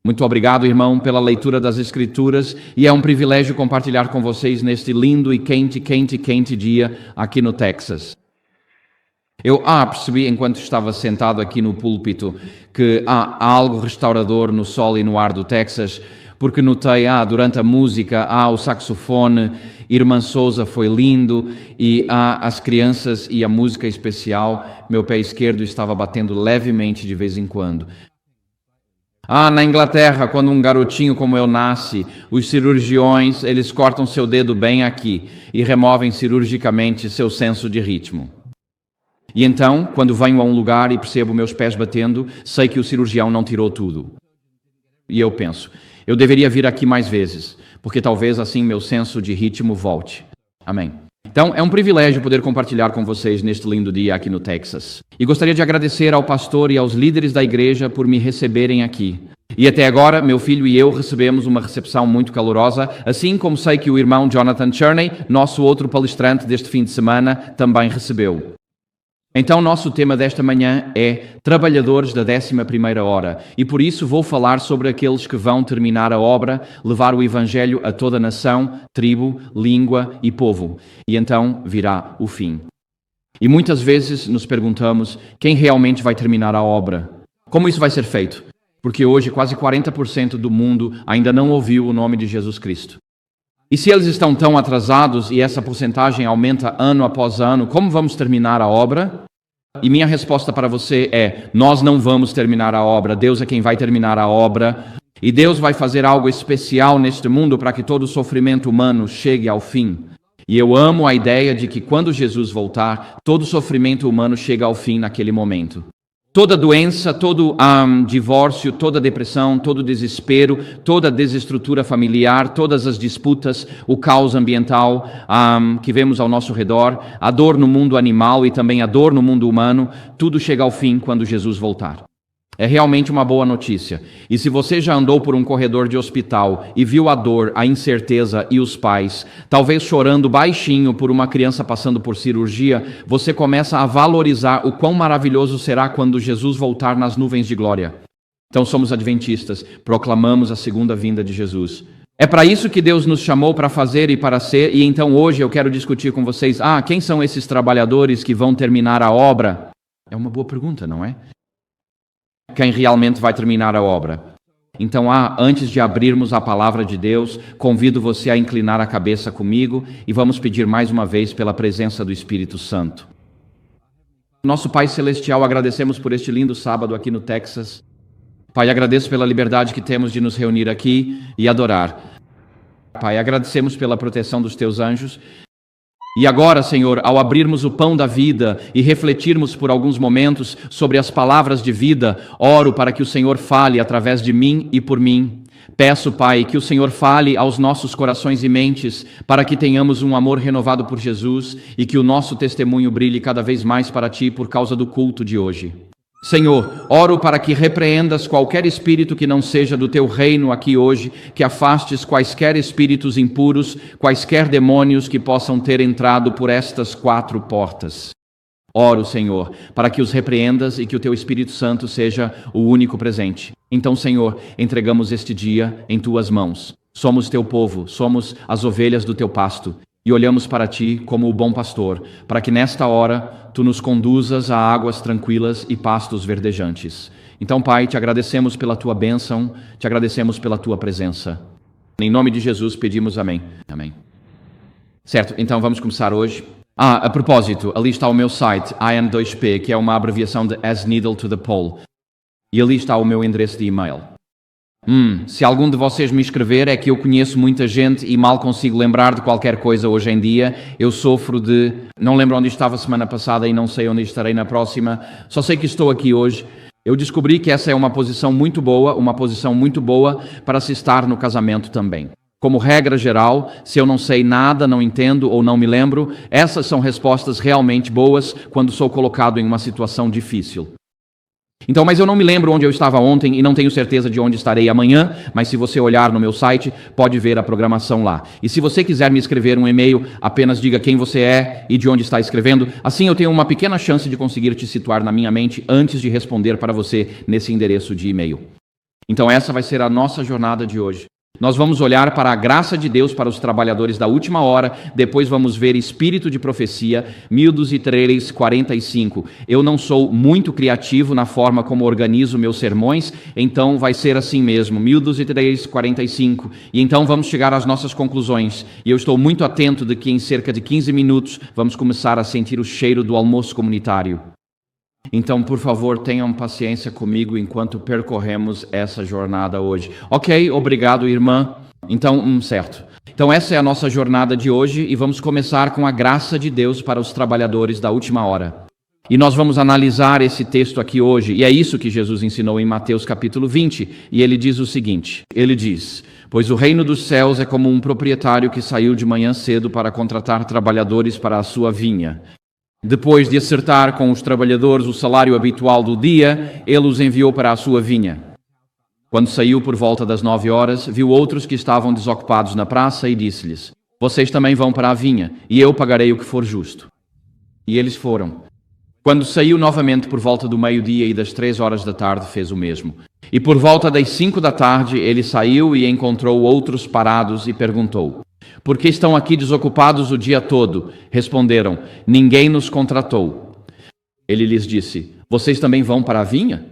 Muito obrigado, irmão, pela leitura das Escrituras, e é um privilégio compartilhar com vocês neste lindo e quente dia aqui no Texas. Eu percebi, enquanto estava sentado aqui no púlpito, que há algo restaurador no sol e no ar do Texas, porque notei, durante a música, o saxofone, Irmã Souza foi lindo, e as crianças e a música especial, meu pé esquerdo estava batendo levemente de vez em quando. Na Inglaterra, quando um garotinho como eu nasce, os cirurgiões, eles cortam seu dedo bem aqui e removem cirurgicamente seu senso de ritmo. E então, quando venho a um lugar e percebo meus pés batendo, sei que o cirurgião não tirou tudo. E eu penso, eu deveria vir aqui mais vezes, porque talvez assim meu senso de ritmo volte. Amém. Então, é um privilégio poder compartilhar com vocês neste lindo dia aqui no Texas. E gostaria de agradecer ao pastor e aos líderes da igreja por me receberem aqui. E até agora, meu filho e eu recebemos uma recepção muito calorosa, assim como sei que o irmão Jonathan Cherney, nosso outro palestrante deste fim de semana, também recebeu. Então, nosso tema desta manhã é Trabalhadores da 11ª hora, e por isso vou falar sobre aqueles que vão terminar a obra, levar o Evangelho a toda nação, tribo, língua e povo, e então virá o fim. E muitas vezes nos perguntamos quem realmente vai terminar a obra. Como isso vai ser feito? Porque hoje quase 40% do mundo ainda não ouviu o nome de Jesus Cristo. E se eles estão tão atrasados e essa porcentagem aumenta ano após ano, como vamos terminar a obra? E minha resposta para você é, nós não vamos terminar a obra, Deus é quem vai terminar a obra. E Deus vai fazer algo especial neste mundo para que todo o sofrimento humano chegue ao fim. E eu amo a ideia de que quando Jesus voltar, todo o sofrimento humano chega ao fim naquele momento. Toda doença, todo divórcio, toda depressão, todo desespero, toda desestrutura familiar, todas as disputas, o caos ambiental que vemos ao nosso redor, a dor no mundo animal e também a dor no mundo humano, tudo chega ao fim quando Jesus voltar. É realmente uma boa notícia. E se você já andou por um corredor de hospital e viu a dor, a incerteza e os pais, talvez chorando baixinho por uma criança passando por cirurgia, você começa a valorizar o quão maravilhoso será quando Jesus voltar nas nuvens de glória. Então somos adventistas, proclamamos a segunda vinda de Jesus. É para isso que Deus nos chamou para fazer e para ser, e então hoje eu quero discutir com vocês, quem são esses trabalhadores que vão terminar a obra? É uma boa pergunta, não é? Quem realmente vai terminar a obra. Então, antes de abrirmos a palavra de Deus, convido você a inclinar a cabeça comigo e vamos pedir mais uma vez pela presença do Espírito Santo. Nosso Pai Celestial, agradecemos por este lindo sábado aqui no Texas. Pai, agradeço pela liberdade que temos de nos reunir aqui e adorar. Pai, agradecemos pela proteção dos Teus anjos. E agora, Senhor, ao abrirmos o pão da vida e refletirmos por alguns momentos sobre as palavras de vida, oro para que o Senhor fale através de mim e por mim. Peço, Pai, que o Senhor fale aos nossos corações e mentes para que tenhamos um amor renovado por Jesus e que o nosso testemunho brilhe cada vez mais para Ti por causa do culto de hoje. Senhor, oro para que repreendas qualquer espírito que não seja do Teu reino aqui hoje, que afastes quaisquer espíritos impuros, quaisquer demônios que possam ter entrado por estas 4 portas. Oro, Senhor, para que os repreendas e que o Teu Espírito Santo seja o único presente. Então, Senhor, entregamos este dia em Tuas mãos. Somos Teu povo, somos as ovelhas do Teu pasto. E olhamos para Ti como o bom pastor, para que nesta hora Tu nos conduzas a águas tranquilas e pastos verdejantes. Então, Pai, Te agradecemos pela Tua bênção, Te agradecemos pela Tua presença. Em nome de Jesus pedimos amém. Amém. Certo, então vamos começar hoje. A propósito, ali está o meu site, IN2P, que é uma abreviação de As Needle to the Pole. E ali está o meu endereço de e-mail. Se algum de vocês me escrever, é que eu conheço muita gente e mal consigo lembrar de qualquer coisa hoje em dia. Eu sofro de... Não lembro onde estava semana passada e não sei onde estarei na próxima. Só sei que estou aqui hoje. Eu descobri que essa é uma posição muito boa para se estar no casamento também. Como regra geral, se eu não sei nada, não entendo ou não me lembro, essas são respostas realmente boas quando sou colocado em uma situação difícil. Então, mas eu não me lembro onde eu estava ontem e não tenho certeza de onde estarei amanhã, mas se você olhar no meu site, pode ver a programação lá. E se você quiser me escrever um e-mail, apenas diga quem você é e de onde está escrevendo. Assim eu tenho uma pequena chance de conseguir te situar na minha mente antes de responder para você nesse endereço de e-mail. Então essa vai ser a nossa jornada de hoje. Nós vamos olhar para a graça de Deus para os trabalhadores da última hora, depois vamos ver espírito de profecia, 1245. Eu não sou muito criativo na forma como organizo meus sermões, então vai ser assim mesmo, 1245. E então vamos chegar às nossas conclusões. E eu estou muito atento de que em cerca de 15 minutos vamos começar a sentir o cheiro do almoço comunitário. Então, por favor, tenham paciência comigo enquanto percorremos essa jornada hoje. Ok, obrigado, irmã. Então, certo. Então, essa é a nossa jornada de hoje e vamos começar com a graça de Deus para os trabalhadores da última hora. E nós vamos analisar esse texto aqui hoje, e é isso que Jesus ensinou em Mateus capítulo 20, e ele diz o seguinte, ele diz, pois o reino dos céus é como um proprietário que saiu de manhã cedo para contratar trabalhadores para a sua vinha. Depois de acertar com os trabalhadores o salário habitual do dia, ele os enviou para a sua vinha. Quando saiu por volta das 9 horas, viu outros que estavam desocupados na praça e disse-lhes, vocês também vão para a vinha, e eu pagarei o que for justo. E eles foram. Quando saiu novamente por volta do meio-dia e das 3 horas da tarde, fez o mesmo. E por volta das 5 da tarde, ele saiu e encontrou outros parados e perguntou, por que estão aqui desocupados o dia todo? Responderam, ninguém nos contratou. Ele lhes disse, vocês também vão para a vinha?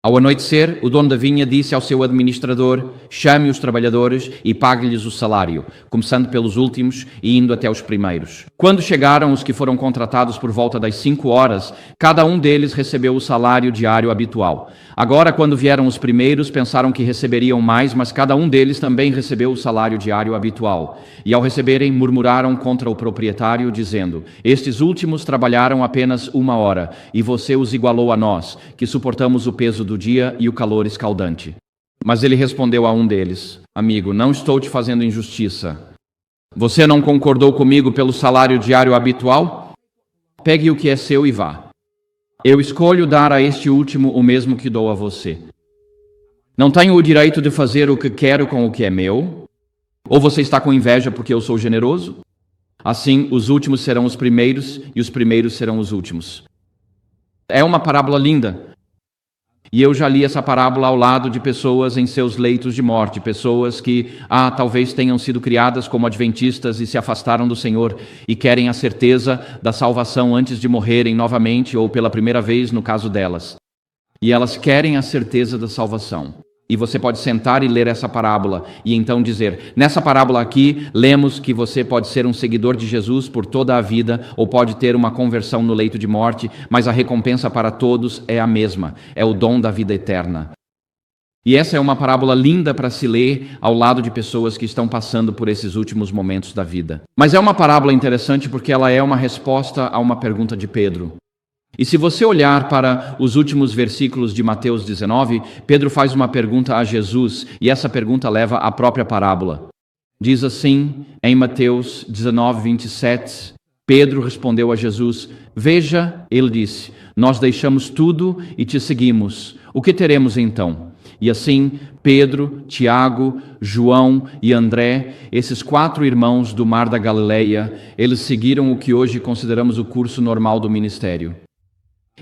Ao anoitecer, o dono da vinha disse ao seu administrador, chame os trabalhadores e pague-lhes o salário, começando pelos últimos e indo até os primeiros. Quando chegaram os que foram contratados por volta das 5 horas, cada um deles recebeu o salário diário habitual. Agora, quando vieram os primeiros, pensaram que receberiam mais, mas cada um deles também recebeu o salário diário habitual. E ao receberem, murmuraram contra o proprietário, dizendo, estes últimos trabalharam apenas 1 hora, e você os igualou a nós, que suportamos o peso do dia e o calor escaldante. Mas ele respondeu a um deles, amigo, não estou te fazendo injustiça. Você não concordou comigo pelo salário diário habitual? Pegue o que é seu e vá. Eu escolho dar a este último o mesmo que dou a você. Não tenho o direito de fazer o que quero com o que é meu? Ou você está com inveja porque eu sou generoso? Assim, os últimos serão os primeiros e os primeiros serão os últimos. É uma parábola linda. E eu já li essa parábola ao lado de pessoas em seus leitos de morte, pessoas que, talvez tenham sido criadas como adventistas e se afastaram do Senhor e querem a certeza da salvação antes de morrerem novamente ou pela primeira vez no caso delas. E elas querem a certeza da salvação. E você pode sentar e ler essa parábola e então dizer, nessa parábola aqui, lemos que você pode ser um seguidor de Jesus por toda a vida ou pode ter uma conversão no leito de morte, mas a recompensa para todos é a mesma, é o dom da vida eterna. E essa é uma parábola linda para se ler ao lado de pessoas que estão passando por esses últimos momentos da vida. Mas é uma parábola interessante porque ela é uma resposta a uma pergunta de Pedro. E se você olhar para os últimos versículos de Mateus 19, Pedro faz uma pergunta a Jesus, e essa pergunta leva à própria parábola. Diz assim, em Mateus 19, 27, Pedro respondeu a Jesus, veja, ele disse, nós deixamos tudo e te seguimos, o que teremos então? E assim, Pedro, Tiago, João e André, esses 4 irmãos do Mar da Galileia, eles seguiram o que hoje consideramos o curso normal do ministério.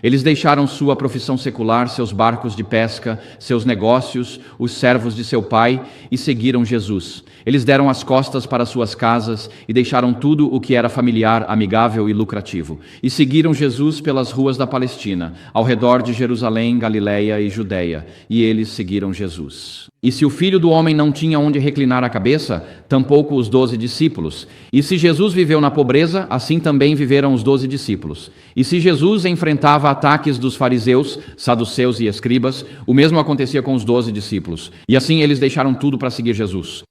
Eles deixaram sua profissão secular, seus barcos de pesca, seus negócios, os servos de seu pai e seguiram Jesus. Eles deram as costas para suas casas e deixaram tudo o que era familiar, amigável e lucrativo. E seguiram Jesus pelas ruas da Palestina, ao redor de Jerusalém, Galileia e Judeia. E eles seguiram Jesus. E se o Filho do Homem não tinha onde reclinar a cabeça, tampouco os 12 discípulos. E se Jesus viveu na pobreza, assim também viveram os 12 discípulos. E se Jesus enfrentava ataques dos fariseus, saduceus e escribas, o mesmo acontecia com os 12 discípulos. E assim eles deixaram tudo para seguir Jesus.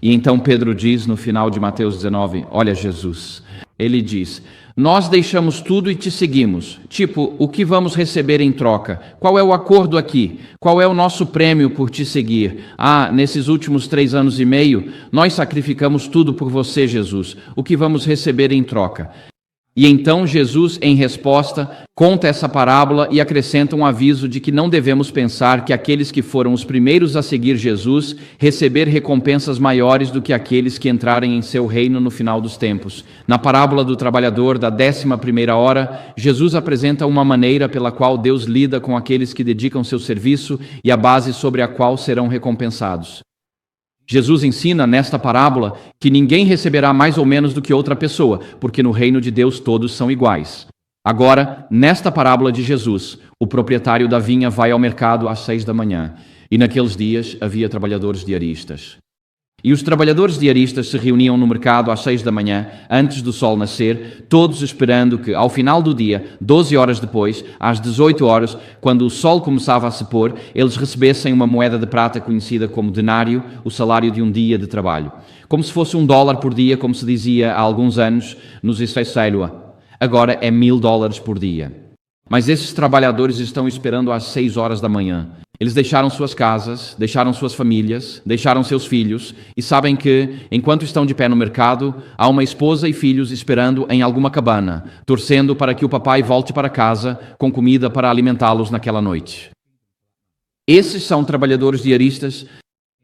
E então Pedro diz no final de Mateus 19, olha Jesus, ele diz, nós deixamos tudo e te seguimos. Tipo, o que vamos receber em troca? Qual é o acordo aqui? Qual é o nosso prêmio por te seguir? Nesses últimos 3 anos e meio, nós sacrificamos tudo por você, Jesus. O que vamos receber em troca? E então Jesus, em resposta, conta essa parábola e acrescenta um aviso de que não devemos pensar que aqueles que foram os primeiros a seguir Jesus receber recompensas maiores do que aqueles que entrarem em seu reino no final dos tempos. Na parábola do trabalhador da 11ª hora, Jesus apresenta uma maneira pela qual Deus lida com aqueles que dedicam seu serviço e a base sobre a qual serão recompensados. Jesus ensina nesta parábola que ninguém receberá mais ou menos do que outra pessoa, porque no reino de Deus todos são iguais. Agora, nesta parábola de Jesus, o proprietário da vinha vai ao mercado às 6 da manhã, e naqueles dias havia trabalhadores diaristas. E os trabalhadores diaristas se reuniam no mercado às 6 da manhã, antes do sol nascer, todos esperando que, ao final do dia, 12 horas depois, às 18 horas, quando o sol começava a se pôr, eles recebessem uma moeda de prata conhecida como denário, o salário de um dia de trabalho. Como se fosse $1 por dia, como se dizia há alguns anos nos Israelua. Agora é $1.000 por dia. Mas esses trabalhadores estão esperando às 6 horas da manhã. Eles deixaram suas casas, deixaram suas famílias, deixaram seus filhos e sabem que, enquanto estão de pé no mercado, há uma esposa e filhos esperando em alguma cabana, torcendo para que o papai volte para casa com comida para alimentá-los naquela noite. Esses são trabalhadores diaristas.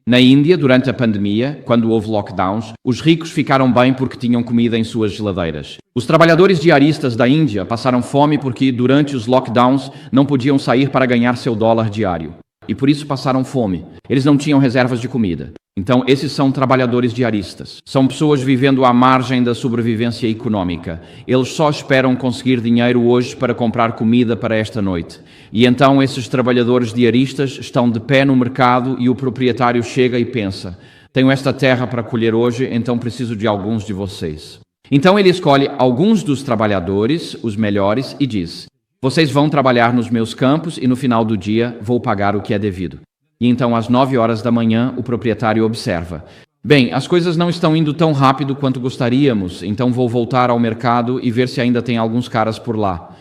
Na Índia, durante a pandemia, quando houve lockdowns, os ricos ficaram bem porque tinham comida em suas geladeiras. Os trabalhadores diaristas da Índia passaram fome porque, durante os lockdowns, não podiam sair para ganhar seu dólar diário. E por isso passaram fome. Eles não tinham reservas de comida. Então, esses são trabalhadores diaristas. São pessoas vivendo à margem da sobrevivência econômica. Eles só esperam conseguir dinheiro hoje para comprar comida para esta noite. E então esses trabalhadores diaristas estão de pé no mercado e o proprietário chega e pensa: tenho esta terra para colher hoje, então preciso de alguns de vocês. Então ele escolhe alguns dos trabalhadores, os melhores, e diz: vocês vão trabalhar nos meus campos e no final do dia vou pagar o que é devido. E então, às 9 horas da manhã, o proprietário observa: bem, as coisas não estão indo tão rápido quanto gostaríamos, então vou voltar ao mercado e ver se ainda tem alguns caras por lá.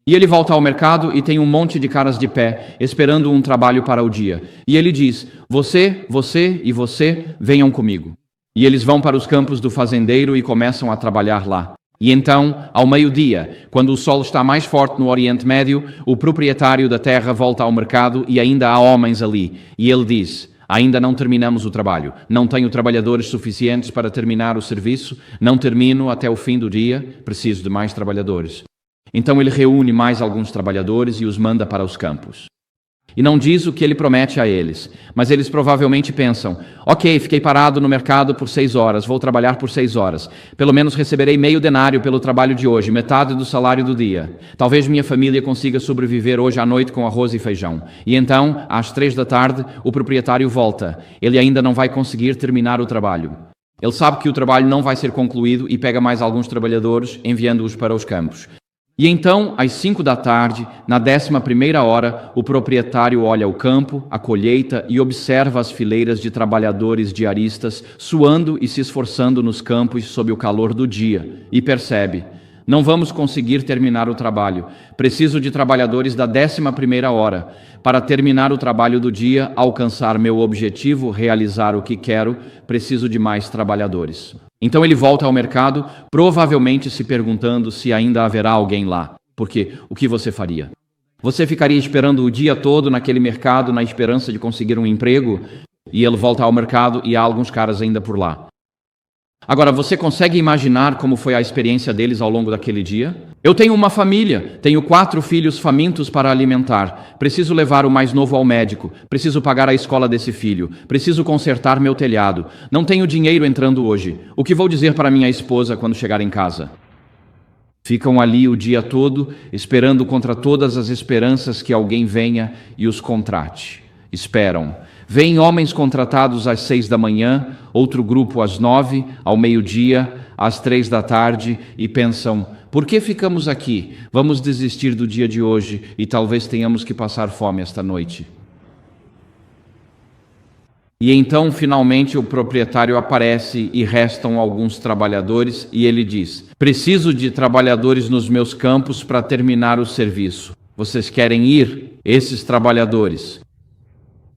E ele volta ao mercado e tem um monte de caras de pé, esperando um trabalho para o dia. E ele diz: você e você, venham comigo. E eles vão para os campos do fazendeiro e começam a trabalhar lá. E então, ao meio-dia, quando o sol está mais forte no Oriente Médio, o proprietário da terra volta ao mercado e ainda há homens ali. E ele diz: ainda não terminamos o trabalho, não tenho trabalhadores suficientes para terminar o serviço, não termino até o fim do dia, preciso de mais trabalhadores. Então ele reúne mais alguns trabalhadores e os manda para os campos. E não diz o que ele promete a eles, mas eles provavelmente pensam: ok, fiquei parado no mercado por 6 horas, vou trabalhar por 6 horas. Pelo menos receberei meio denário pelo trabalho de hoje, metade do salário do dia. Talvez minha família consiga sobreviver hoje à noite com arroz e feijão. E então, às 3 da tarde, o proprietário volta. Ele ainda não vai conseguir terminar o trabalho. Ele sabe que o trabalho não vai ser concluído e pega mais alguns trabalhadores, enviando-os para os campos. E então, às 5 da tarde, na 11ª hora, o proprietário olha o campo, a colheita e observa as fileiras de trabalhadores diaristas suando e se esforçando nos campos sob o calor do dia e percebe: não vamos conseguir terminar o trabalho. Preciso de trabalhadores da 11ª hora. Para terminar o trabalho do dia, alcançar meu objetivo, realizar o que quero, preciso de mais trabalhadores. Então ele volta ao mercado, provavelmente se perguntando se ainda haverá alguém lá. Porque o que você faria? Você ficaria esperando o dia todo naquele mercado na esperança de conseguir um emprego? E ele volta ao mercado e há alguns caras ainda por lá. Agora, você consegue imaginar como foi a experiência deles ao longo daquele dia? Eu tenho uma família, tenho 4 filhos famintos para alimentar, preciso levar o mais novo ao médico, preciso pagar a escola desse filho, preciso consertar meu telhado, não tenho dinheiro entrando hoje. O que vou dizer para minha esposa quando chegar em casa? Ficam ali o dia todo, esperando contra todas as esperanças que alguém venha e os contrate. Esperam. Vêm homens contratados às 6 da manhã, outro grupo às 9, ao meio-dia, às 3 da tarde e pensam: por que ficamos aqui? Vamos desistir do dia de hoje e talvez tenhamos que passar fome esta noite. E então, finalmente, o proprietário aparece e restam alguns trabalhadores e ele diz: preciso de trabalhadores nos meus campos para terminar o serviço. Vocês querem ir? Esses trabalhadores.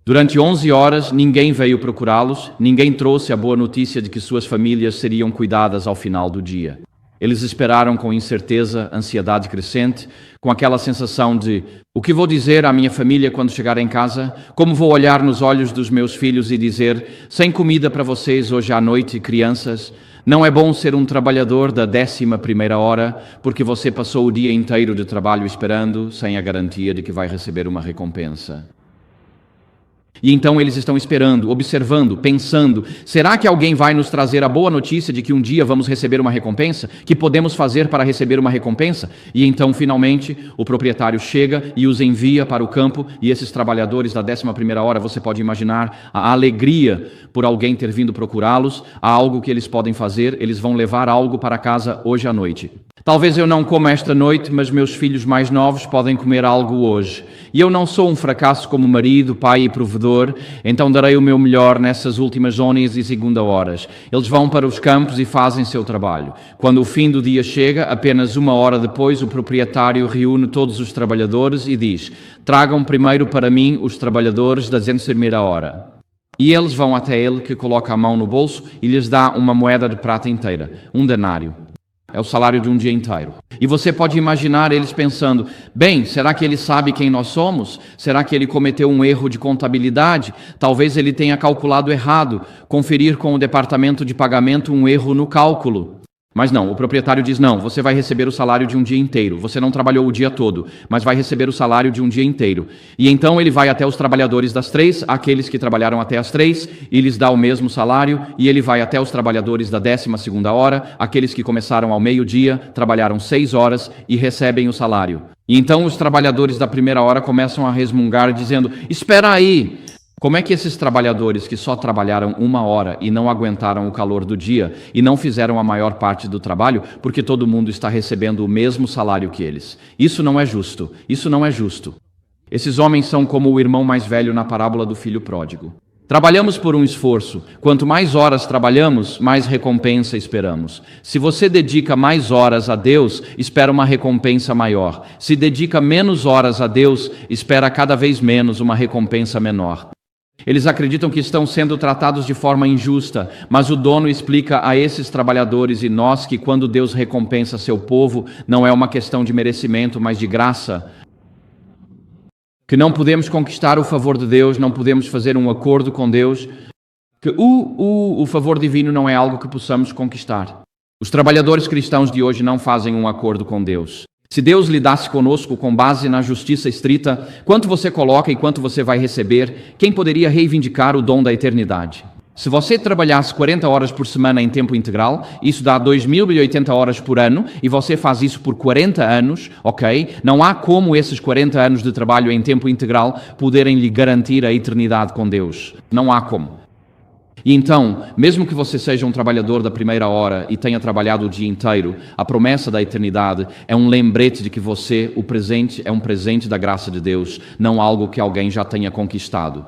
Durante 11 horas, ninguém veio procurá-los, ninguém trouxe a boa notícia de que suas famílias seriam cuidadas ao final do dia. Eles esperaram com incerteza, ansiedade crescente, com aquela sensação de: o que vou dizer à minha família quando chegar em casa? Como vou olhar nos olhos dos meus filhos e dizer: sem comida para vocês hoje à noite, crianças? Não é bom ser um trabalhador da 11ª hora, porque você passou o dia inteiro de trabalho esperando, sem a garantia de que vai receber uma recompensa. E então eles estão esperando, observando, pensando: será que alguém vai nos trazer a boa notícia de que um dia vamos receber uma recompensa? Que podemos fazer para receber uma recompensa? E então, finalmente, o proprietário chega e os envia para o campo, e esses trabalhadores da 11ª hora, você pode imaginar a alegria por alguém ter vindo procurá-los. Há algo que eles podem fazer: eles vão levar algo para casa hoje à noite. Talvez eu não coma esta noite, mas meus filhos mais novos podem comer algo hoje. E eu não sou um fracasso como marido, pai e provedor, então darei o meu melhor nessas últimas 11h02 horas. Eles vão para os campos e fazem seu trabalho. Quando o fim do dia chega, apenas 1 hora depois, o proprietário reúne todos os trabalhadores e diz: tragam primeiro para mim os trabalhadores da 11ª hora. E eles vão até ele, que coloca a mão no bolso e lhes dá uma moeda de prata inteira, um denário. É o salário de um dia inteiro. E você pode imaginar eles pensando: bem, será que ele sabe quem nós somos? Será que ele cometeu um erro de contabilidade? Talvez ele tenha calculado errado. Conferir com o departamento de pagamento um erro no cálculo. Mas não, o proprietário diz: não, você vai receber o salário de um dia inteiro. Você não trabalhou o dia todo, mas vai receber o salário de um dia inteiro. E então ele vai até os trabalhadores das 3, aqueles que trabalharam até as 3, e lhes dá o mesmo salário. E ele vai até os trabalhadores da 12ª hora, aqueles que começaram ao meio-dia, trabalharam 6 horas e recebem o salário. E então os trabalhadores da 1ª hora começam a resmungar, dizendo: espera aí! Como é que esses trabalhadores que só trabalharam 1 hora e não aguentaram o calor do dia e não fizeram a maior parte do trabalho, porque todo mundo está recebendo o mesmo salário que eles? Isso não é justo. Isso não é justo. Esses homens são como o irmão mais velho na parábola do filho pródigo. Trabalhamos por um esforço. Quanto mais horas trabalhamos, mais recompensa esperamos. Se você dedica mais horas a Deus, espera uma recompensa maior. Se dedica menos horas a Deus, espera cada vez menos uma recompensa menor. Eles acreditam que estão sendo tratados de forma injusta, mas o dono explica a esses trabalhadores e nós que quando Deus recompensa seu povo, não é uma questão de merecimento, mas de graça. Que não podemos conquistar o favor de Deus, não podemos fazer um acordo com Deus, que o favor divino não é algo que possamos conquistar. Os trabalhadores cristãos de hoje não fazem um acordo com Deus. Se Deus lidasse conosco com base na justiça estrita, quanto você coloca e quanto você vai receber, quem poderia reivindicar o dom da eternidade? Se você trabalhasse 40 horas por semana em tempo integral, isso dá 2.080 horas por ano, e você faz isso por 40 anos, ok? Não há como esses 40 anos de trabalho em tempo integral poderem lhe garantir a eternidade com Deus. Não há como. E então, mesmo que você seja um trabalhador da 1ª hora e tenha trabalhado o dia inteiro, a promessa da eternidade é um lembrete de que você, o presente, é um presente da graça de Deus, não algo que alguém já tenha conquistado.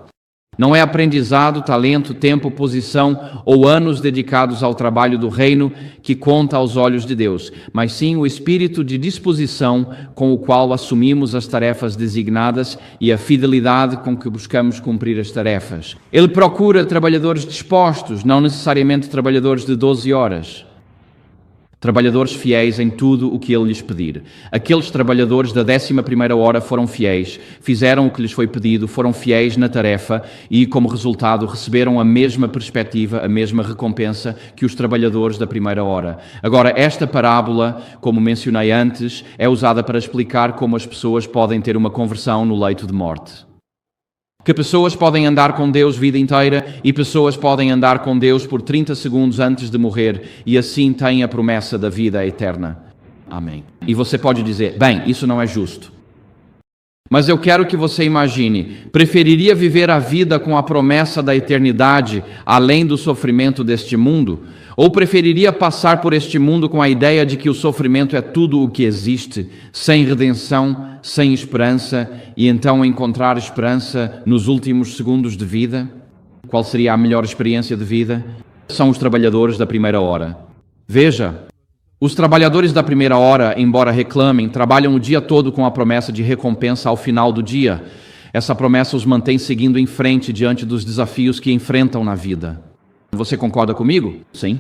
Não é aprendizado, talento, tempo, posição ou anos dedicados ao trabalho do reino que conta aos olhos de Deus, mas sim o espírito de disposição com o qual assumimos as tarefas designadas e a fidelidade com que buscamos cumprir as tarefas. Ele procura trabalhadores dispostos, não necessariamente trabalhadores de 12 horas. Trabalhadores fiéis em tudo o que Ele lhes pedir. Aqueles trabalhadores da 11ª hora foram fiéis, fizeram o que lhes foi pedido, foram fiéis na tarefa e, como resultado, receberam a mesma perspectiva, a mesma recompensa que os trabalhadores da 1ª hora. Agora, esta parábola, como mencionei antes, é usada para explicar como as pessoas podem ter uma conversão no leito de morte. Que pessoas podem andar com Deus vida inteira e pessoas podem andar com Deus por 30 segundos antes de morrer e assim têm a promessa da vida eterna. Amém. E você pode dizer: bem, isso não é justo. Mas eu quero que você imagine, preferiria viver a vida com a promessa da eternidade além do sofrimento deste mundo? Ou preferiria passar por este mundo com a ideia de que o sofrimento é tudo o que existe, sem redenção, sem esperança, e então encontrar esperança nos últimos segundos de vida? Qual seria a melhor experiência de vida? São os trabalhadores da 1ª hora. Veja, os trabalhadores da 1ª hora, embora reclamem, trabalham o dia todo com a promessa de recompensa ao final do dia. Essa promessa os mantém seguindo em frente diante dos desafios que enfrentam na vida. Você concorda comigo? Sim.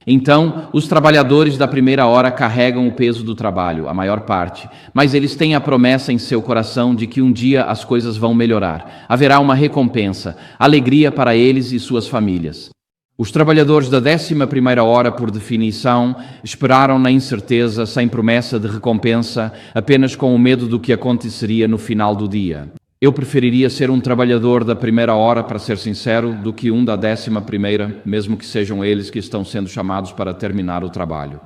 Então, os trabalhadores da primeira hora carregam o peso do trabalho, a maior parte, mas eles têm a promessa em seu coração de que um dia as coisas vão melhorar. Haverá uma recompensa, alegria para eles e suas famílias. Os trabalhadores da 11ª hora, por definição, esperaram na incerteza, sem promessa de recompensa, apenas com o medo do que aconteceria no final do dia. Eu preferiria ser um trabalhador da primeira hora, para ser sincero, do que um da 11ª, mesmo que sejam eles que estão sendo chamados para terminar o trabalho.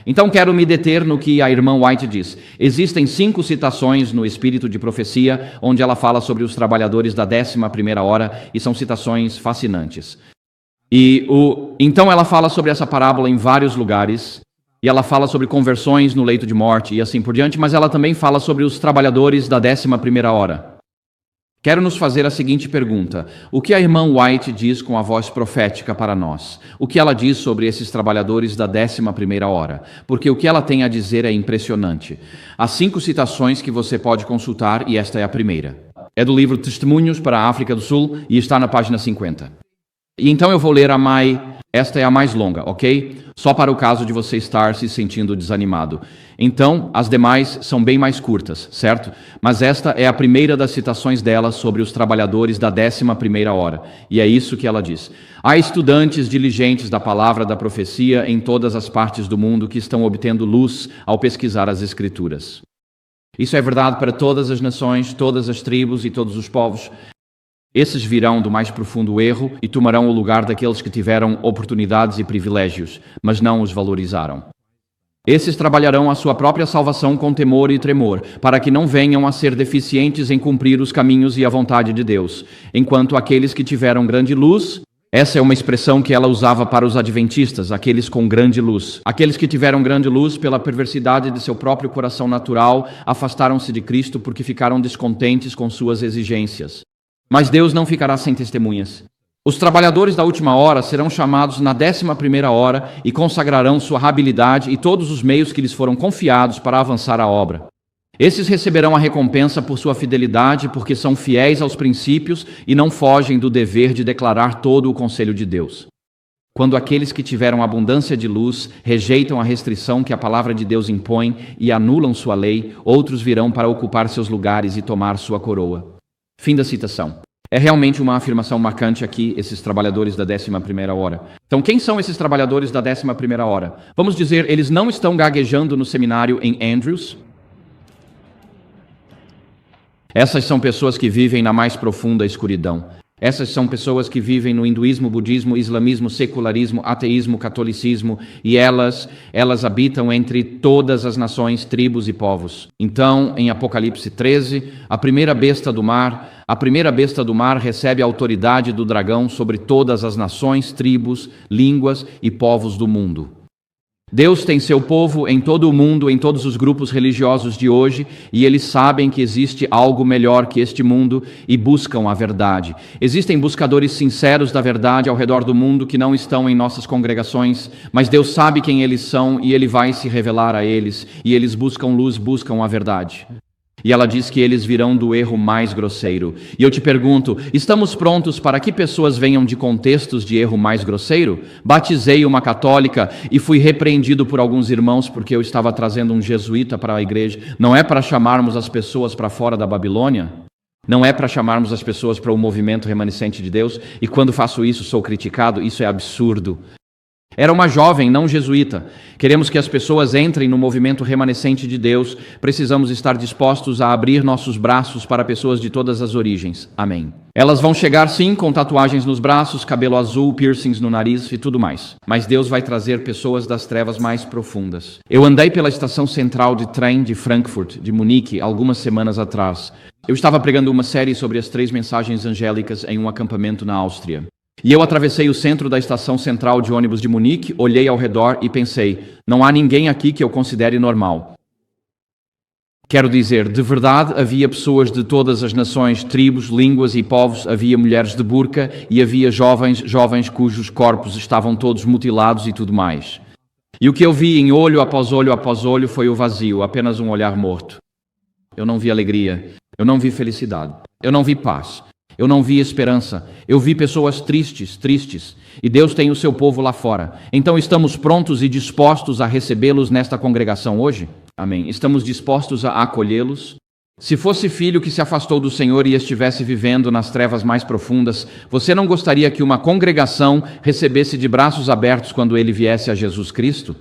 Então quero me deter no que a irmã White diz. Existem 5 citações no Espírito de Profecia, onde ela fala sobre os trabalhadores da 11ª hora, e são citações fascinantes. Então ela fala sobre essa parábola em vários lugares, e ela fala sobre conversões no leito de morte e assim por diante, mas ela também fala sobre os trabalhadores da 11ª hora. Quero nos fazer a seguinte pergunta: o que a irmã White diz com a voz profética para nós? O que ela diz sobre esses trabalhadores da 11ª hora? Porque o que ela tem a dizer é impressionante. Há 5 citações que você pode consultar e esta é a primeira. É do livro Testemunhos para a África do Sul e está na página 50. E então eu vou ler esta é a mais longa, ok? Só para o caso de você estar se sentindo desanimado. Então, as demais são bem mais curtas, certo? Mas esta é a primeira das citações dela sobre os trabalhadores da 11ª hora. E é isso que ela diz. Há estudantes diligentes da palavra da profecia em todas as partes do mundo que estão obtendo luz ao pesquisar as Escrituras. Isso é verdade para todas as nações, todas as tribos e todos os povos. Esses virão do mais profundo erro e tomarão o lugar daqueles que tiveram oportunidades e privilégios, mas não os valorizaram. Esses trabalharão a sua própria salvação com temor e tremor, para que não venham a ser deficientes em cumprir os caminhos e a vontade de Deus, enquanto aqueles que tiveram grande luz, essa é uma expressão que ela usava para os adventistas, aqueles com grande luz. Aqueles que tiveram grande luz pela perversidade de seu próprio coração natural, afastaram-se de Cristo porque ficaram descontentes com suas exigências. Mas Deus não ficará sem testemunhas. Os trabalhadores da última hora serão chamados na 11ª hora e consagrarão sua habilidade e todos os meios que lhes foram confiados para avançar a obra. Esses receberão a recompensa por sua fidelidade, porque são fiéis aos princípios e não fogem do dever de declarar todo o conselho de Deus. Quando aqueles que tiveram abundância de luz rejeitam a restrição que a palavra de Deus impõe e anulam sua lei, outros virão para ocupar seus lugares e tomar sua coroa. Fim da citação. É realmente uma afirmação marcante aqui, esses trabalhadores da 11ª hora. Então, quem são esses trabalhadores da 11ª hora? Vamos dizer, eles não estão gaguejando no seminário em Andrews? Essas são pessoas que vivem na mais profunda escuridão. Essas são pessoas que vivem no hinduísmo, budismo, islamismo, secularismo, ateísmo, catolicismo, e elas habitam entre todas as nações, tribos e povos. Então, em Apocalipse 13, a primeira besta do mar recebe a autoridade do dragão sobre todas as nações, tribos, línguas e povos do mundo. Deus tem seu povo em todo o mundo, em todos os grupos religiosos de hoje, e eles sabem que existe algo melhor que este mundo e buscam a verdade. Existem buscadores sinceros da verdade ao redor do mundo que não estão em nossas congregações, mas Deus sabe quem eles são e Ele vai se revelar a eles, e eles buscam luz, buscam a verdade. E ela diz que eles virão do erro mais grosseiro. E eu te pergunto, estamos prontos para que pessoas venham de contextos de erro mais grosseiro? Batizei uma católica e fui repreendido por alguns irmãos porque eu estava trazendo um jesuíta para a igreja. Não é para chamarmos as pessoas para fora da Babilônia? Não é para chamarmos as pessoas para o movimento remanescente de Deus? E quando faço isso, sou criticado? Isso é absurdo. Era uma jovem, não jesuíta. Queremos que as pessoas entrem no movimento remanescente de Deus. Precisamos estar dispostos a abrir nossos braços para pessoas de todas as origens. Amém. Elas vão chegar sim com tatuagens nos braços, cabelo azul, piercings no nariz e tudo mais. Mas Deus vai trazer pessoas das trevas mais profundas. Eu andei pela estação central de trem de Frankfurt, de Munique, algumas semanas atrás. Eu estava pregando uma série sobre as 3 mensagens angélicas em um acampamento na Áustria. E eu atravessei o centro da estação central de ônibus de Munique, olhei ao redor e pensei, não há ninguém aqui que eu considere normal. Quero dizer, de verdade havia pessoas de todas as nações, tribos, línguas e povos, havia mulheres de burca e havia jovens cujos corpos estavam todos mutilados e tudo mais. E o que eu vi em olho após olho foi o vazio, apenas um olhar morto. Eu não vi alegria, eu não vi felicidade, eu não vi paz. Eu não vi esperança. Eu vi pessoas tristes. E Deus tem o seu povo lá fora. Então estamos prontos e dispostos a recebê-los nesta congregação hoje? Amém. Estamos dispostos a acolhê-los? Se fosse filho que se afastou do Senhor e estivesse vivendo nas trevas mais profundas, você não gostaria que uma congregação recebesse de braços abertos quando ele viesse a Jesus Cristo?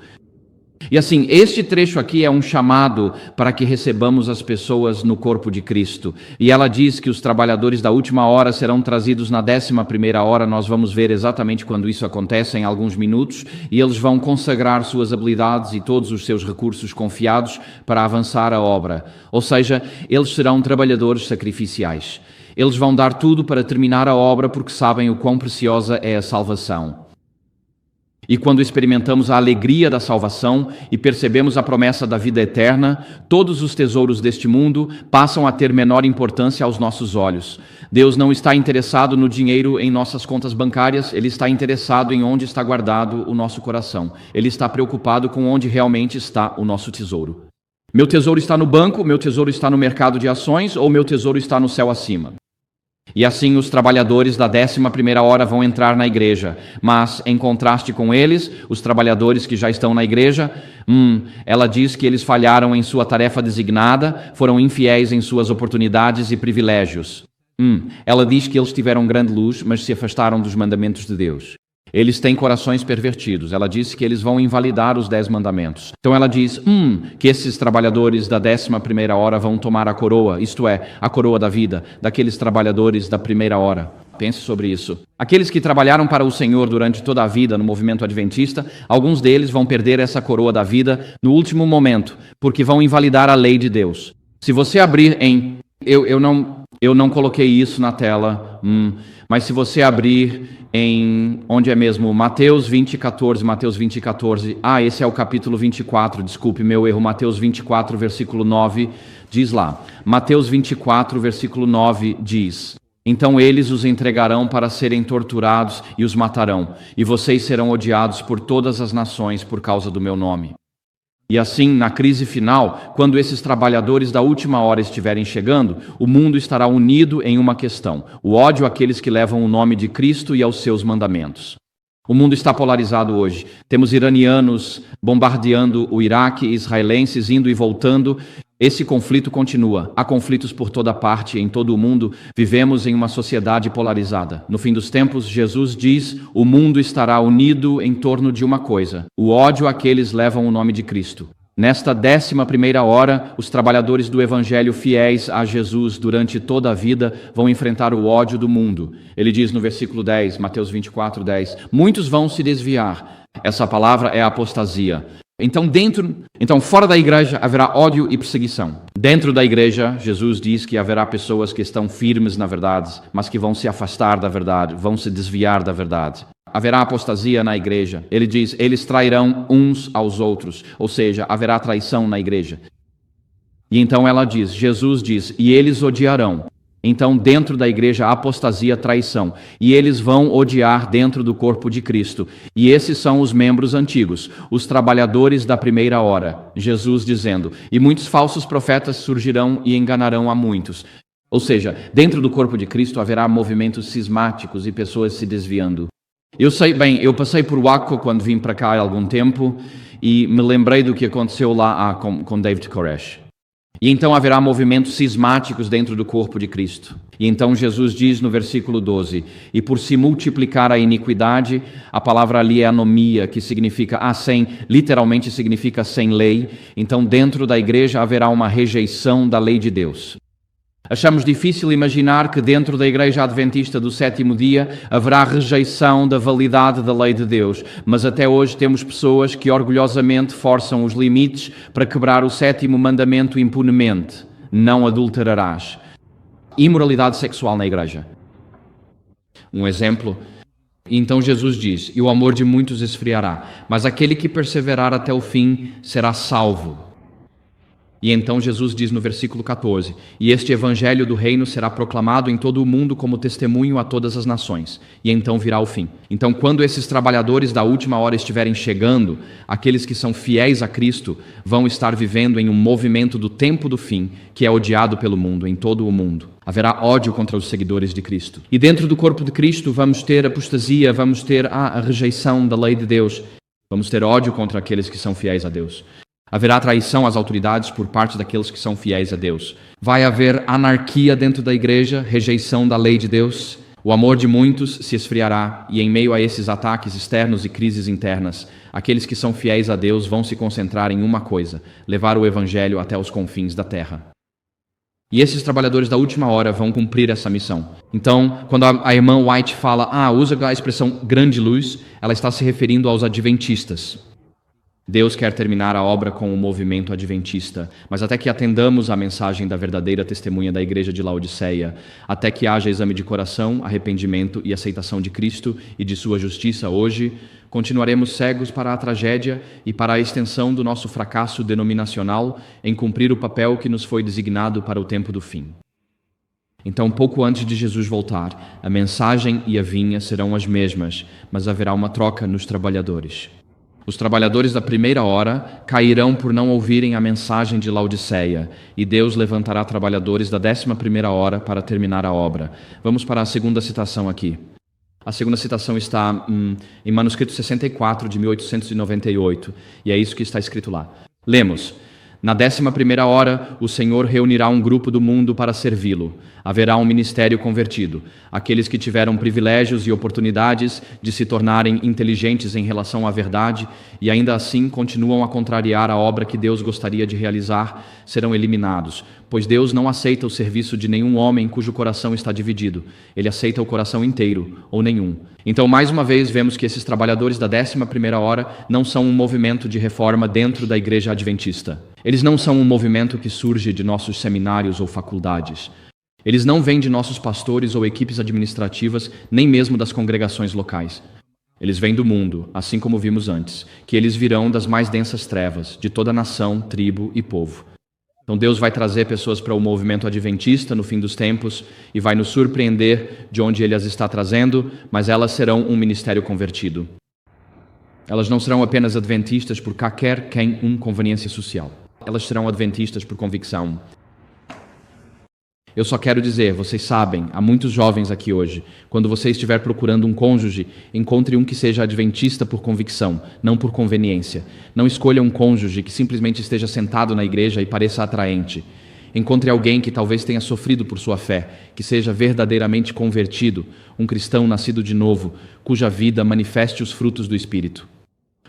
E assim, este trecho aqui é um chamado para que recebamos as pessoas no corpo de Cristo. E ela diz que os trabalhadores da última hora serão trazidos na 11ª hora. Nós vamos ver exatamente quando isso acontece em alguns minutos. E eles vão consagrar suas habilidades e todos os seus recursos confiados para avançar a obra. Ou seja, eles serão trabalhadores sacrificiais. Eles vão dar tudo para terminar a obra porque sabem o quão preciosa é a salvação. E quando experimentamos a alegria da salvação e percebemos a promessa da vida eterna, todos os tesouros deste mundo passam a ter menor importância aos nossos olhos. Deus não está interessado no dinheiro em nossas contas bancárias, Ele está interessado em onde está guardado o nosso coração. Ele está preocupado com onde realmente está o nosso tesouro. Meu tesouro está no banco, meu tesouro está no mercado de ações ou meu tesouro está no céu acima? E assim os trabalhadores da 11ª hora vão entrar na igreja, mas em contraste com eles, os trabalhadores que já estão na igreja, ela diz que eles falharam em sua tarefa designada, foram infiéis em suas oportunidades e privilégios. Ela diz que eles tiveram grande luz, mas se afastaram dos mandamentos de Deus. Eles têm corações pervertidos. Ela disse que eles vão invalidar os 10 mandamentos. Então ela diz, que esses trabalhadores da 11ª hora vão tomar a coroa, isto é, a coroa da vida, daqueles trabalhadores da primeira hora. Pense sobre isso. Aqueles que trabalharam para o Senhor durante toda a vida no movimento adventista, alguns deles vão perder essa coroa da vida no último momento, porque vão invalidar a lei de Deus. Se você abrir em... Eu não coloquei isso na tela, mas se você abrir em... Onde é mesmo? Mateus 20:14, Mateus 20:14. Esse é o capítulo 24, desculpe meu erro. Mateus 24, versículo 9, diz lá. Mateus 24, versículo 9 diz: Então eles os entregarão para serem torturados e os matarão, e vocês serão odiados por todas as nações por causa do meu nome. E assim, na crise final, quando esses trabalhadores da última hora estiverem chegando, o mundo estará unido em uma questão: o ódio àqueles que levam o nome de Cristo e aos seus mandamentos. O mundo está polarizado hoje. Temos iranianos bombardeando o Iraque, israelenses indo e voltando. Esse conflito continua. Há conflitos por toda parte, em todo o mundo. Vivemos em uma sociedade polarizada. No fim dos tempos, Jesus diz: o mundo estará unido em torno de uma coisa: o ódio àqueles que levam o nome de Cristo. Nesta 11ª hora, os trabalhadores do Evangelho fiéis a Jesus durante toda a vida vão enfrentar o ódio do mundo. Ele diz no versículo 10, Mateus 24:10, muitos vão se desviar. Essa palavra é apostasia. Então, fora da igreja haverá ódio e perseguição. Dentro da igreja, Jesus diz que haverá pessoas que estão firmes na verdade, mas que vão se afastar da verdade, vão se desviar da verdade. Haverá apostasia na igreja. Ele diz, eles trairão uns aos outros, ou seja, haverá traição na igreja. E então ela diz, Jesus diz, e eles odiarão. Então, dentro da igreja, há apostasia, traição. E eles vão odiar dentro do corpo de Cristo. E esses são os membros antigos, os trabalhadores da primeira hora. Jesus dizendo, e muitos falsos profetas surgirão e enganarão a muitos. Ou seja, dentro do corpo de Cristo haverá movimentos cismáticos e pessoas se desviando. Eu passei por Waco quando vim para cá há algum tempo e me lembrei do que aconteceu lá com David Koresh. E então haverá movimentos cismáticos dentro do corpo de Cristo. E então Jesus diz no versículo 12, e por se multiplicar a iniquidade, a palavra ali é anomia, que significa literalmente significa sem lei. Então dentro da igreja haverá uma rejeição da lei de Deus. Achamos difícil imaginar que dentro da Igreja Adventista do Sétimo Dia haverá rejeição da validade da lei de Deus, mas até hoje temos pessoas que orgulhosamente forçam os limites para quebrar o sétimo mandamento impunemente: não adulterarás. Imoralidade sexual na Igreja. Um exemplo. Então Jesus diz, e o amor de muitos esfriará, mas aquele que perseverar até o fim será salvo. E então Jesus diz no versículo 14: "E este evangelho do reino será proclamado em todo o mundo como testemunho a todas as nações, e então virá o fim." Então, quando esses trabalhadores da última hora estiverem chegando, aqueles que são fiéis a Cristo vão estar vivendo em um movimento do tempo do fim, que é odiado pelo mundo, em todo o mundo. Haverá ódio contra os seguidores de Cristo. E dentro do corpo de Cristo vamos ter apostasia, vamos ter a rejeição da lei de Deus, vamos ter ódio contra aqueles que são fiéis a Deus. Haverá traição às autoridades por parte daqueles que são fiéis a Deus. Vai haver anarquia dentro da igreja, rejeição da lei de Deus. O amor de muitos se esfriará e em meio a esses ataques externos e crises internas, aqueles que são fiéis a Deus vão se concentrar em uma coisa: levar o evangelho até os confins da terra. E esses trabalhadores da última hora vão cumprir essa missão. Então, quando a irmã White fala, usa a expressão grande luz, ela está se referindo aos adventistas. Deus quer terminar a obra com o movimento adventista, mas até que atendamos à mensagem da verdadeira testemunha da igreja de Laodiceia, até que haja exame de coração, arrependimento e aceitação de Cristo e de sua justiça hoje, continuaremos cegos para a tragédia e para a extensão do nosso fracasso denominacional em cumprir o papel que nos foi designado para o tempo do fim. Então, pouco antes de Jesus voltar, a mensagem e a vinha serão as mesmas, mas haverá uma troca nos trabalhadores. Os trabalhadores da primeira hora cairão por não ouvirem a mensagem de Laodiceia, e Deus levantará trabalhadores da 11ª hora para terminar a obra. Vamos para a segunda citação aqui. A segunda citação está em manuscrito 64 de 1898, e é isso que está escrito lá. Lemos: "Na 11ª hora, o Senhor reunirá um grupo do mundo para servi-lo. Haverá um ministério convertido. Aqueles que tiveram privilégios e oportunidades de se tornarem inteligentes em relação à verdade e ainda assim continuam a contrariar a obra que Deus gostaria de realizar, serão eliminados, pois Deus não aceita o serviço de nenhum homem cujo coração está dividido. Ele aceita o coração inteiro, ou nenhum." Então, mais uma vez, vemos que esses trabalhadores da 11ª hora não são um movimento de reforma dentro da igreja adventista. Eles não são um movimento que surge de nossos seminários ou faculdades. Eles não vêm de nossos pastores ou equipes administrativas, nem mesmo das congregações locais. Eles vêm do mundo, assim como vimos antes, que eles virão das mais densas trevas, de toda nação, tribo e povo. Então Deus vai trazer pessoas para o movimento adventista no fim dos tempos e vai nos surpreender de onde Ele as está trazendo, mas elas serão um ministério convertido. Elas não serão apenas adventistas por qualquer conveniência social. Elas serão adventistas por convicção. Eu só quero dizer, vocês sabem, há muitos jovens aqui hoje, quando você estiver procurando um cônjuge, encontre um que seja adventista por convicção, não por conveniência. Não escolha um cônjuge que simplesmente esteja sentado na igreja e pareça atraente. Encontre alguém que talvez tenha sofrido por sua fé, que seja verdadeiramente convertido, um cristão nascido de novo, cuja vida manifeste os frutos do Espírito.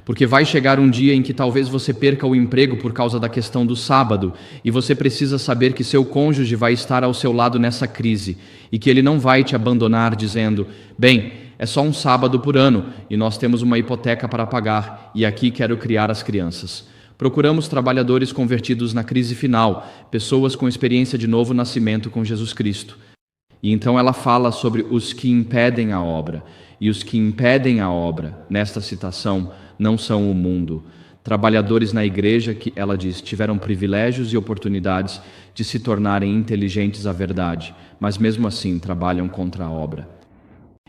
Porque vai chegar um dia em que talvez você perca o emprego por causa da questão do sábado, e você precisa saber que seu cônjuge vai estar ao seu lado nessa crise, e que ele não vai te abandonar dizendo, bem, é só um sábado por ano, e nós temos uma hipoteca para pagar, e aqui quero criar as crianças. Procuramos trabalhadores convertidos na crise final, pessoas com experiência de novo nascimento com Jesus Cristo. E então ela fala sobre os que impedem a obra, e os que impedem a obra, nesta citação, não são o mundo. Trabalhadores na igreja que, ela diz, tiveram privilégios e oportunidades de se tornarem inteligentes à verdade, mas mesmo assim trabalham contra a obra.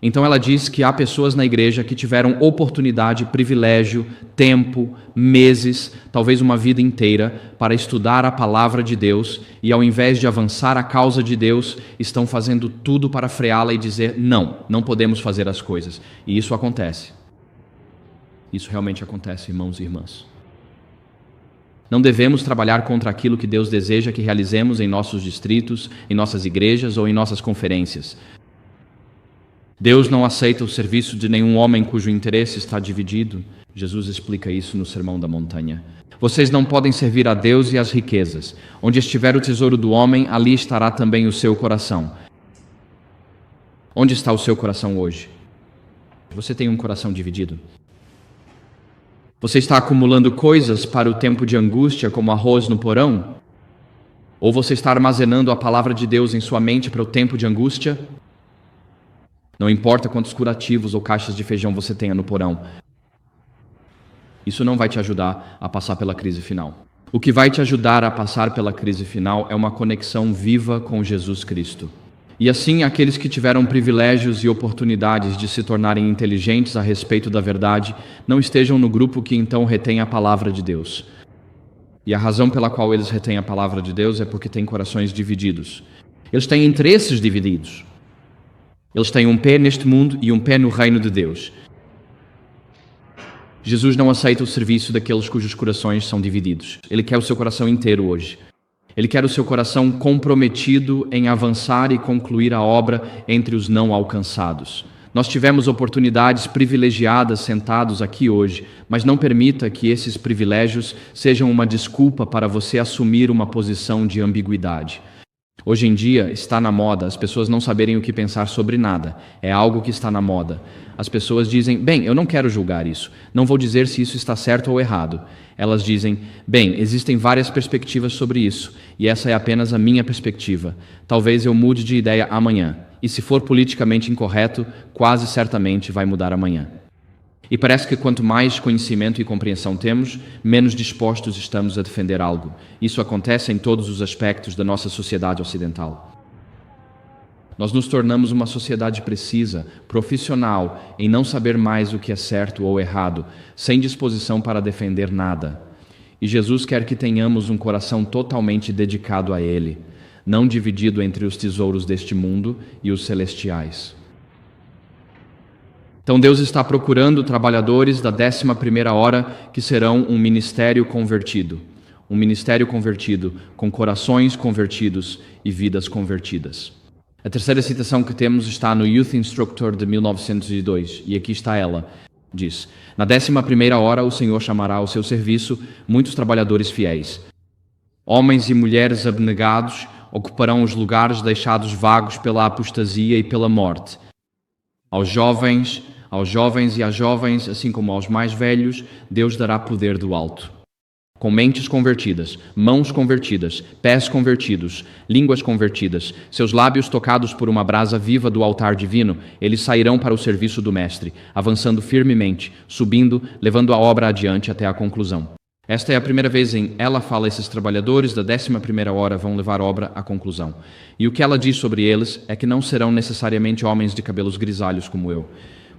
Então ela diz que há pessoas na igreja que tiveram oportunidade, privilégio, tempo, meses, talvez uma vida inteira, para estudar a palavra de Deus e ao invés de avançar a causa de Deus, estão fazendo tudo para freá-la e dizer, não podemos fazer as coisas. E isso acontece. Isso realmente acontece, irmãos e irmãs. Não devemos trabalhar contra aquilo que Deus deseja que realizemos em nossos distritos, em nossas igrejas ou em nossas conferências. Deus não aceita o serviço de nenhum homem cujo interesse está dividido. Jesus explica isso no Sermão da Montanha. Vocês não podem servir a Deus e às riquezas. Onde estiver o tesouro do homem, ali estará também o seu coração. Onde está o seu coração hoje? Você tem um coração dividido? Você está acumulando coisas para o tempo de angústia, como arroz no porão? Ou você está armazenando a palavra de Deus em sua mente para o tempo de angústia? Não importa quantos curativos ou caixas de feijão você tenha no porão. Isso não vai te ajudar a passar pela crise final. O que vai te ajudar a passar pela crise final é uma conexão viva com Jesus Cristo. E assim, aqueles que tiveram privilégios e oportunidades de se tornarem inteligentes a respeito da verdade, não estejam no grupo que então retém a palavra de Deus. E a razão pela qual eles retêm a palavra de Deus é porque têm corações divididos. Eles têm interesses divididos. Eles têm um pé neste mundo e um pé no reino de Deus. Jesus não aceita o serviço daqueles cujos corações são divididos. Ele quer o seu coração inteiro hoje. Ele quer o seu coração comprometido em avançar e concluir a obra entre os não alcançados. Nós tivemos oportunidades privilegiadas sentados aqui hoje, mas não permita que esses privilégios sejam uma desculpa para você assumir uma posição de ambiguidade. Hoje em dia está na moda as pessoas não saberem o que pensar sobre nada. É algo que está na moda. As pessoas dizem, bem, eu não quero julgar isso. Não vou dizer se isso está certo ou errado. Elas dizem, bem, existem várias perspectivas sobre isso, e essa é apenas a minha perspectiva. Talvez eu mude de ideia amanhã. E se for politicamente incorreto, quase certamente vai mudar amanhã. E parece que quanto mais conhecimento e compreensão temos, menos dispostos estamos a defender algo. Isso acontece em todos os aspectos da nossa sociedade ocidental. Nós nos tornamos uma sociedade precisa, profissional, em não saber mais o que é certo ou errado, sem disposição para defender nada. E Jesus quer que tenhamos um coração totalmente dedicado a Ele, não dividido entre os tesouros deste mundo e os celestiais. Então Deus está procurando trabalhadores da 11ª hora que serão um ministério convertido com corações convertidos e vidas convertidas. A terceira citação que temos está no Youth Instructor de 1902, e aqui está ela. Diz, na 11ª hora o Senhor chamará ao seu serviço muitos trabalhadores fiéis. Homens e mulheres abnegados ocuparão os lugares deixados vagos pela apostasia e pela morte. Aos jovens e às jovens, assim como aos mais velhos, Deus dará poder do alto. Com mentes convertidas, mãos convertidas, pés convertidos, línguas convertidas, seus lábios tocados por uma brasa viva do altar divino, eles sairão para o serviço do Mestre, avançando firmemente, subindo, levando a obra adiante até a conclusão. Esta é a primeira vez em ela fala esses trabalhadores da 11ª hora vão levar a obra à conclusão. E o que ela diz sobre eles é que não serão necessariamente homens de cabelos grisalhos como eu.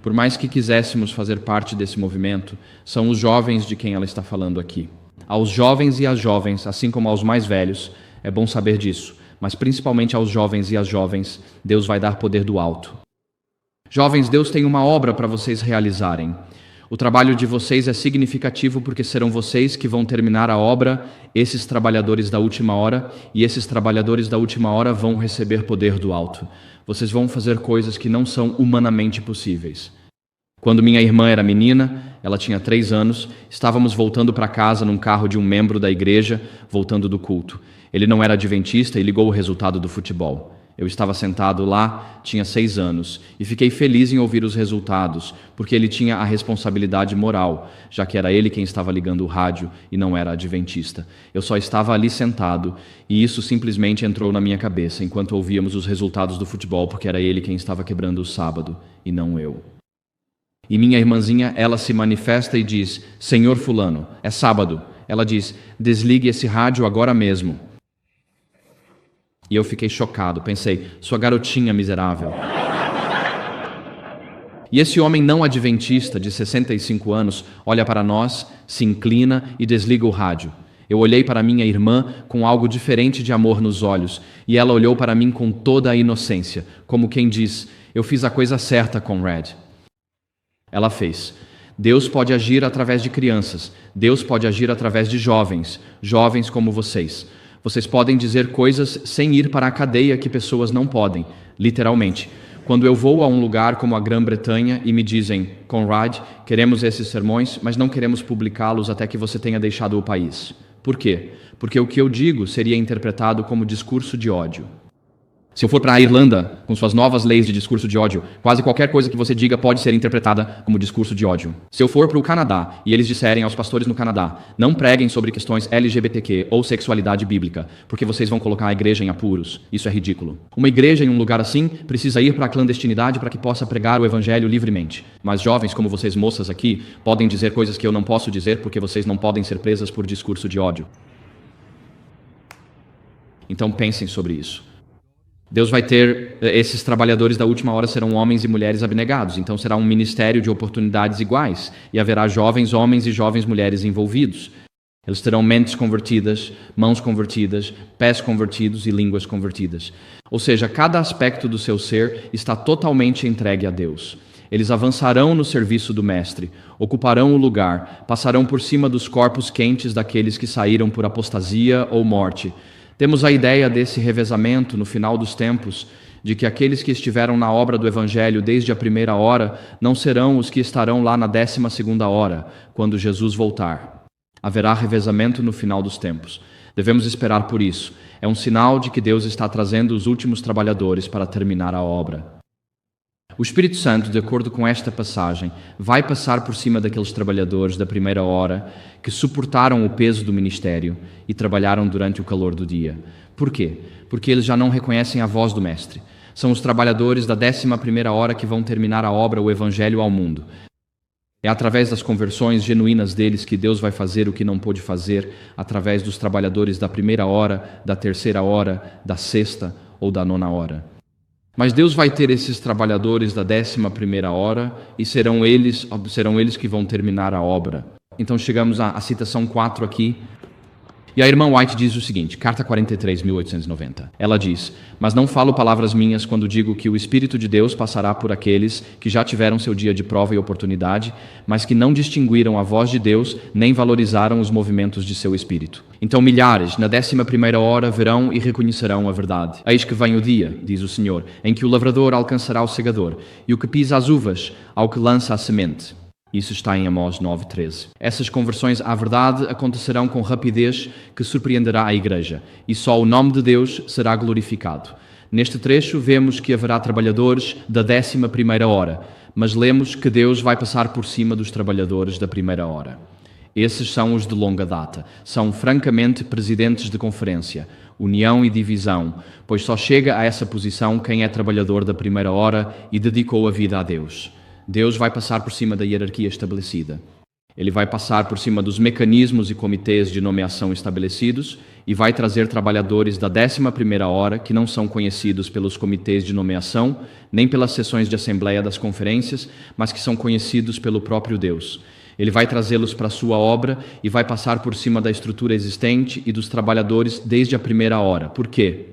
Por mais que quiséssemos fazer parte desse movimento, são os jovens de quem ela está falando aqui. Aos jovens e às jovens, assim como aos mais velhos, é bom saber disso, mas principalmente aos jovens e às jovens, Deus vai dar poder do alto. Jovens, Deus tem uma obra para vocês realizarem. O trabalho de vocês é significativo porque serão vocês que vão terminar a obra, esses trabalhadores da última hora, e esses trabalhadores da última hora vão receber poder do alto. Vocês vão fazer coisas que não são humanamente possíveis. Quando minha irmã era menina, ela tinha 3 anos, estávamos voltando para casa num carro de um membro da igreja, voltando do culto. Ele não era adventista e ligou o resultado do futebol. Eu estava sentado lá, tinha 6 anos, e fiquei feliz em ouvir os resultados, porque ele tinha a responsabilidade moral, já que era ele quem estava ligando o rádio e não era adventista. Eu só estava ali sentado, e isso simplesmente entrou na minha cabeça, enquanto ouvíamos os resultados do futebol, porque era ele quem estava quebrando o sábado, e não eu. E minha irmãzinha, ela se manifesta e diz, Senhor fulano, é sábado. Ela diz, desligue esse rádio agora mesmo. E eu fiquei chocado, pensei, sua garotinha miserável. E esse homem não adventista, de 65 anos, olha para nós, se inclina e desliga o rádio. Eu olhei para minha irmã com algo diferente de amor nos olhos, e ela olhou para mim com toda a inocência, como quem diz, eu fiz a coisa certa, Conrad. Ela fez. Deus pode agir através de crianças. Deus pode agir através de jovens como vocês. Vocês podem dizer coisas sem ir para a cadeia que pessoas não podem, literalmente. Quando eu vou a um lugar como a Grã-Bretanha e me dizem, Conrad, queremos esses sermões, mas não queremos publicá-los até que você tenha deixado o país. Por quê? Porque o que eu digo seria interpretado como discurso de ódio. Se eu for para a Irlanda, com suas novas leis de discurso de ódio, quase qualquer coisa que você diga pode ser interpretada como discurso de ódio. Se eu for para o Canadá e eles disserem aos pastores no Canadá, não preguem sobre questões LGBTQ ou sexualidade bíblica, porque vocês vão colocar a igreja em apuros. Isso é ridículo. Uma igreja em um lugar assim precisa ir para a clandestinidade para que possa pregar o evangelho livremente. Mas jovens como vocês moças aqui podem dizer coisas que eu não posso dizer porque vocês não podem ser presas por discurso de ódio. Então pensem sobre isso. Deus vai ter, esses trabalhadores da última hora serão homens e mulheres abnegados, então será um ministério de oportunidades iguais, e haverá jovens homens e jovens mulheres envolvidos. Eles terão mentes convertidas, mãos convertidas, pés convertidos e línguas convertidas. Ou seja, cada aspecto do seu ser está totalmente entregue a Deus. Eles avançarão no serviço do Mestre, ocuparão o lugar, passarão por cima dos corpos quentes daqueles que saíram por apostasia ou morte. Temos a ideia desse revezamento no final dos tempos, de que aqueles que estiveram na obra do Evangelho desde a primeira hora não serão os que estarão lá na 12ª hora, quando Jesus voltar. Haverá revezamento no final dos tempos. Devemos esperar por isso. É um sinal de que Deus está trazendo os últimos trabalhadores para terminar a obra. O Espírito Santo, de acordo com esta passagem, vai passar por cima daqueles trabalhadores da primeira hora que suportaram o peso do ministério e trabalharam durante o calor do dia. Por quê? Porque eles já não reconhecem a voz do Mestre. São os trabalhadores da 11ª hora que vão terminar a obra, o Evangelho ao mundo. É através das conversões genuínas deles que Deus vai fazer o que não pôde fazer através dos trabalhadores da primeira hora, da terceira hora, da 6ª ou da 9ª hora. Mas Deus vai ter esses trabalhadores da 11ª hora e serão eles que vão terminar a obra. Então chegamos à citação 4 aqui. E a irmã White diz o seguinte, carta 43, 1890. Ela diz, mas não falo palavras minhas quando digo que o Espírito de Deus passará por aqueles que já tiveram seu dia de prova e oportunidade, mas que não distinguiram a voz de Deus nem valorizaram os movimentos de seu Espírito. Então milhares, na 11ª hora, verão e reconhecerão a verdade. Eis que vem o dia, diz o Senhor, em que o lavrador alcançará o segador, e o que pisa as uvas ao que lança a semente. Isso está em Amós 9:13. Essas conversões à verdade acontecerão com rapidez que surpreenderá a Igreja, e só o nome de Deus será glorificado. Neste trecho vemos que haverá trabalhadores da 11ª hora, mas lemos que Deus vai passar por cima dos trabalhadores da primeira hora. Esses são os de longa data. São francamente presidentes de conferência, união e divisão, pois só chega a essa posição quem é trabalhador da primeira hora e dedicou a vida a Deus. Deus vai passar por cima da hierarquia estabelecida. Ele vai passar por cima dos mecanismos e comitês de nomeação estabelecidos e vai trazer trabalhadores da 11ª hora que não são conhecidos pelos comitês de nomeação, nem pelas sessões de assembleia das conferências, mas que são conhecidos pelo próprio Deus. Ele vai trazê-los para a sua obra e vai passar por cima da estrutura existente e dos trabalhadores desde a primeira hora. Por quê?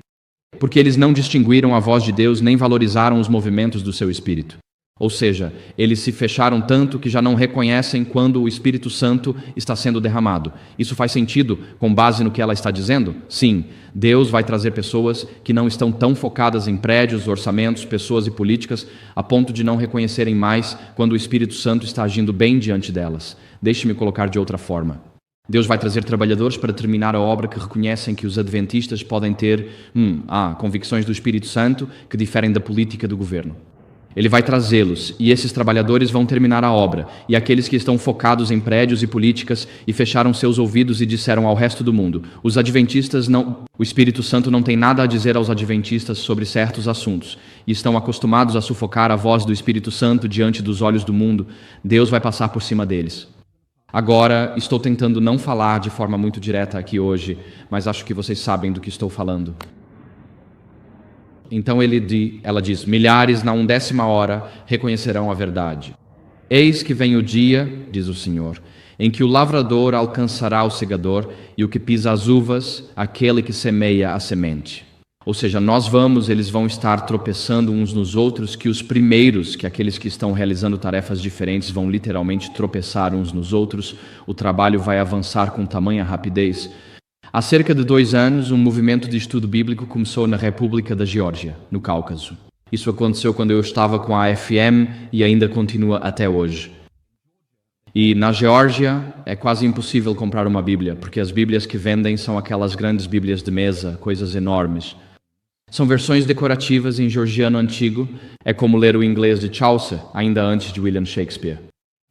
Porque eles não distinguiram a voz de Deus nem valorizaram os movimentos do seu Espírito. Ou seja, eles se fecharam tanto que já não reconhecem quando o Espírito Santo está sendo derramado. Isso faz sentido com base no que ela está dizendo? Sim, Deus vai trazer pessoas que não estão tão focadas em prédios, orçamentos, pessoas e políticas, a ponto de não reconhecerem mais quando o Espírito Santo está agindo bem diante delas. Deixe-me colocar de outra forma. Deus vai trazer trabalhadores para terminar a obra que reconhecem que os adventistas podem ter convicções do Espírito Santo que diferem da política do governo. Ele vai trazê-los, e esses trabalhadores vão terminar a obra, e aqueles que estão focados em prédios e políticas e fecharam seus ouvidos e disseram ao resto do mundo, os adventistas não... O Espírito Santo não tem nada a dizer aos adventistas sobre certos assuntos, e estão acostumados a sufocar a voz do Espírito Santo diante dos olhos do mundo. Deus vai passar por cima deles. Agora, estou tentando não falar de forma muito direta aqui hoje, mas acho que vocês sabem do que estou falando. Então ela diz, milhares na 11ª hora reconhecerão a verdade. Eis que vem o dia, diz o Senhor, em que o lavrador alcançará o segador e o que pisa as uvas, aquele que semeia a semente. Ou seja, eles vão estar tropeçando uns nos outros, que os primeiros, que aqueles que estão realizando tarefas diferentes vão literalmente tropeçar uns nos outros, o trabalho vai avançar com tamanha rapidez. Há cerca de 2 anos, um movimento de estudo bíblico começou na República da Geórgia, no Cáucaso. Isso aconteceu quando eu estava com a AFM e ainda continua até hoje. E na Geórgia é quase impossível comprar uma Bíblia, porque as Bíblias que vendem são aquelas grandes Bíblias de mesa, coisas enormes. São versões decorativas em georgiano antigo, é como ler o inglês de Chaucer, ainda antes de William Shakespeare.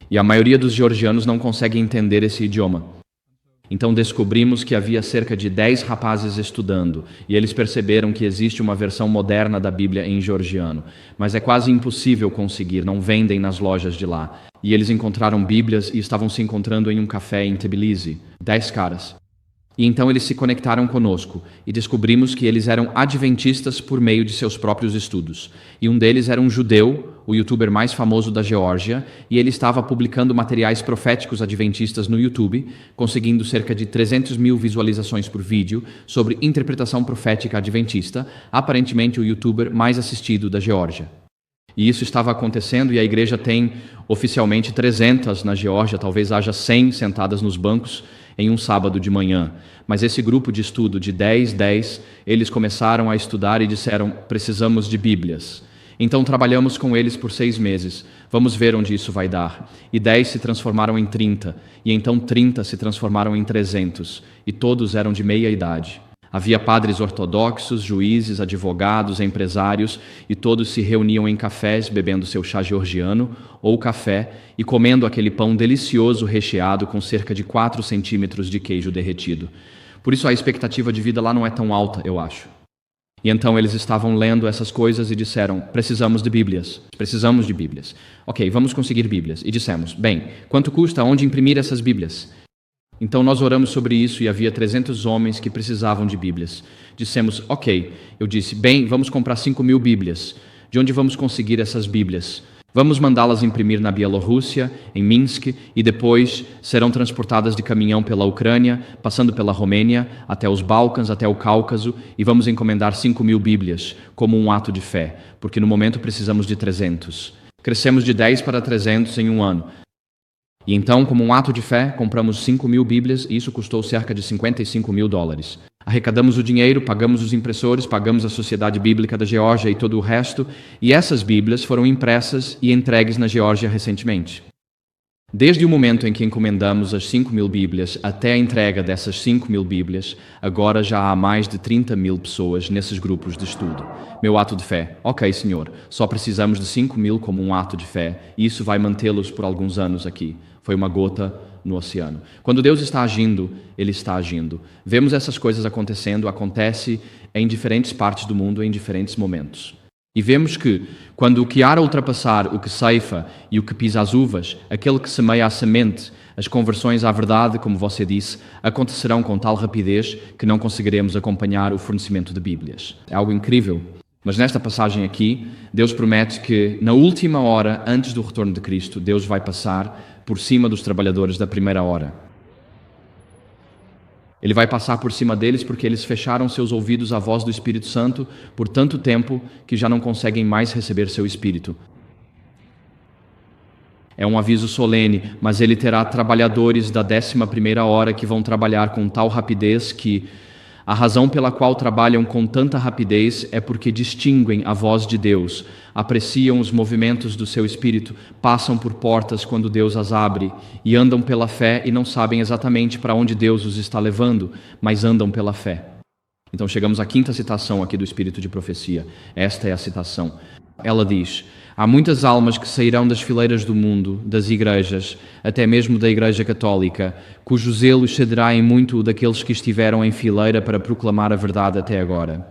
E a maioria dos georgianos não consegue entender esse idioma. Então descobrimos que havia cerca de 10 rapazes estudando, e eles perceberam que existe uma versão moderna da Bíblia em georgiano, mas é quase impossível conseguir, não vendem nas lojas de lá. E eles encontraram Bíblias e estavam se encontrando em um café em Tbilisi, 10 caras. E então eles se conectaram conosco e descobrimos que eles eram adventistas por meio de seus próprios estudos. E um deles era um judeu, o youtuber mais famoso da Geórgia, e ele estava publicando materiais proféticos adventistas no YouTube, conseguindo cerca de 300 mil visualizações por vídeo sobre interpretação profética adventista, aparentemente o youtuber mais assistido da Geórgia. E isso estava acontecendo e a igreja tem oficialmente 300 na Geórgia, talvez haja 100 sentadas nos bancos em um sábado de manhã. Mas esse grupo de estudo de 10, eles começaram a estudar e disseram, precisamos de Bíblias. Então trabalhamos com eles por 6 meses. Vamos ver onde isso vai dar. E 10 se transformaram em 30. E então 30 se transformaram em 300. E todos eram de meia idade. Havia padres ortodoxos, juízes, advogados, empresários, e todos se reuniam em cafés, bebendo seu chá georgiano ou café e comendo aquele pão delicioso recheado com cerca de 4 centímetros de queijo derretido. Por isso a expectativa de vida lá não é tão alta, eu acho. E então eles estavam lendo essas coisas e disseram, precisamos de Bíblias, precisamos de Bíblias. Ok, vamos conseguir Bíblias. E dissemos, bem, quanto custa, onde imprimir essas Bíblias? Então nós oramos sobre isso e havia 300 homens que precisavam de Bíblias. Dissemos, ok. Eu disse, bem, vamos comprar 5.000 Bíblias. De onde vamos conseguir essas Bíblias? Vamos mandá-las imprimir na Bielorrússia, em Minsk, e depois serão transportadas de caminhão pela Ucrânia, passando pela Romênia, até os Balcãs, até o Cáucaso, e vamos encomendar 5.000 Bíblias, como um ato de fé, porque no momento precisamos de 300. Crescemos de 10 para 300 em um ano. E então, como um ato de fé, compramos 5.000 Bíblias e isso custou cerca de $55.000. Arrecadamos o dinheiro, pagamos os impressores, pagamos a Sociedade Bíblica da Geórgia e todo o resto, e essas Bíblias foram impressas e entregues na Geórgia recentemente. Desde o momento em que encomendamos as 5.000 Bíblias até a entrega dessas 5.000 Bíblias, agora já há mais de 30.000 pessoas nesses grupos de estudo. Meu ato de fé. Ok, Senhor, só precisamos de 5.000 como um ato de fé, e isso vai mantê-los por alguns anos aqui. Foi uma gota no oceano. Quando Deus está agindo, Ele está agindo. Vemos essas coisas acontecendo, acontece em diferentes partes do mundo, em diferentes momentos. E vemos que, quando o que há a ultrapassar o que ceifa e o que pisa as uvas, aquele que semeia a semente, as conversões à verdade, como você disse, acontecerão com tal rapidez que não conseguiremos acompanhar o fornecimento de Bíblias. É algo incrível. Mas nesta passagem aqui, Deus promete que na última hora, antes do retorno de Cristo, Deus vai passar por cima dos trabalhadores da primeira hora. Ele vai passar por cima deles porque eles fecharam seus ouvidos à voz do Espírito Santo por tanto tempo que já não conseguem mais receber seu Espírito. É um aviso solene, mas ele terá trabalhadores da 11ª hora que vão trabalhar com tal rapidez que a razão pela qual trabalham com tanta rapidez é porque distinguem a voz de Deus, apreciam os movimentos do seu Espírito, passam por portas quando Deus as abre e andam pela fé e não sabem exatamente para onde Deus os está levando, mas andam pela fé. Então chegamos à 5ª citação aqui do Espírito de Profecia. Esta é a citação. Ela diz: há muitas almas que sairão das fileiras do mundo, das igrejas, até mesmo da Igreja Católica, cujo zelo excederá em muito o daqueles que estiveram em fileira para proclamar a verdade até agora.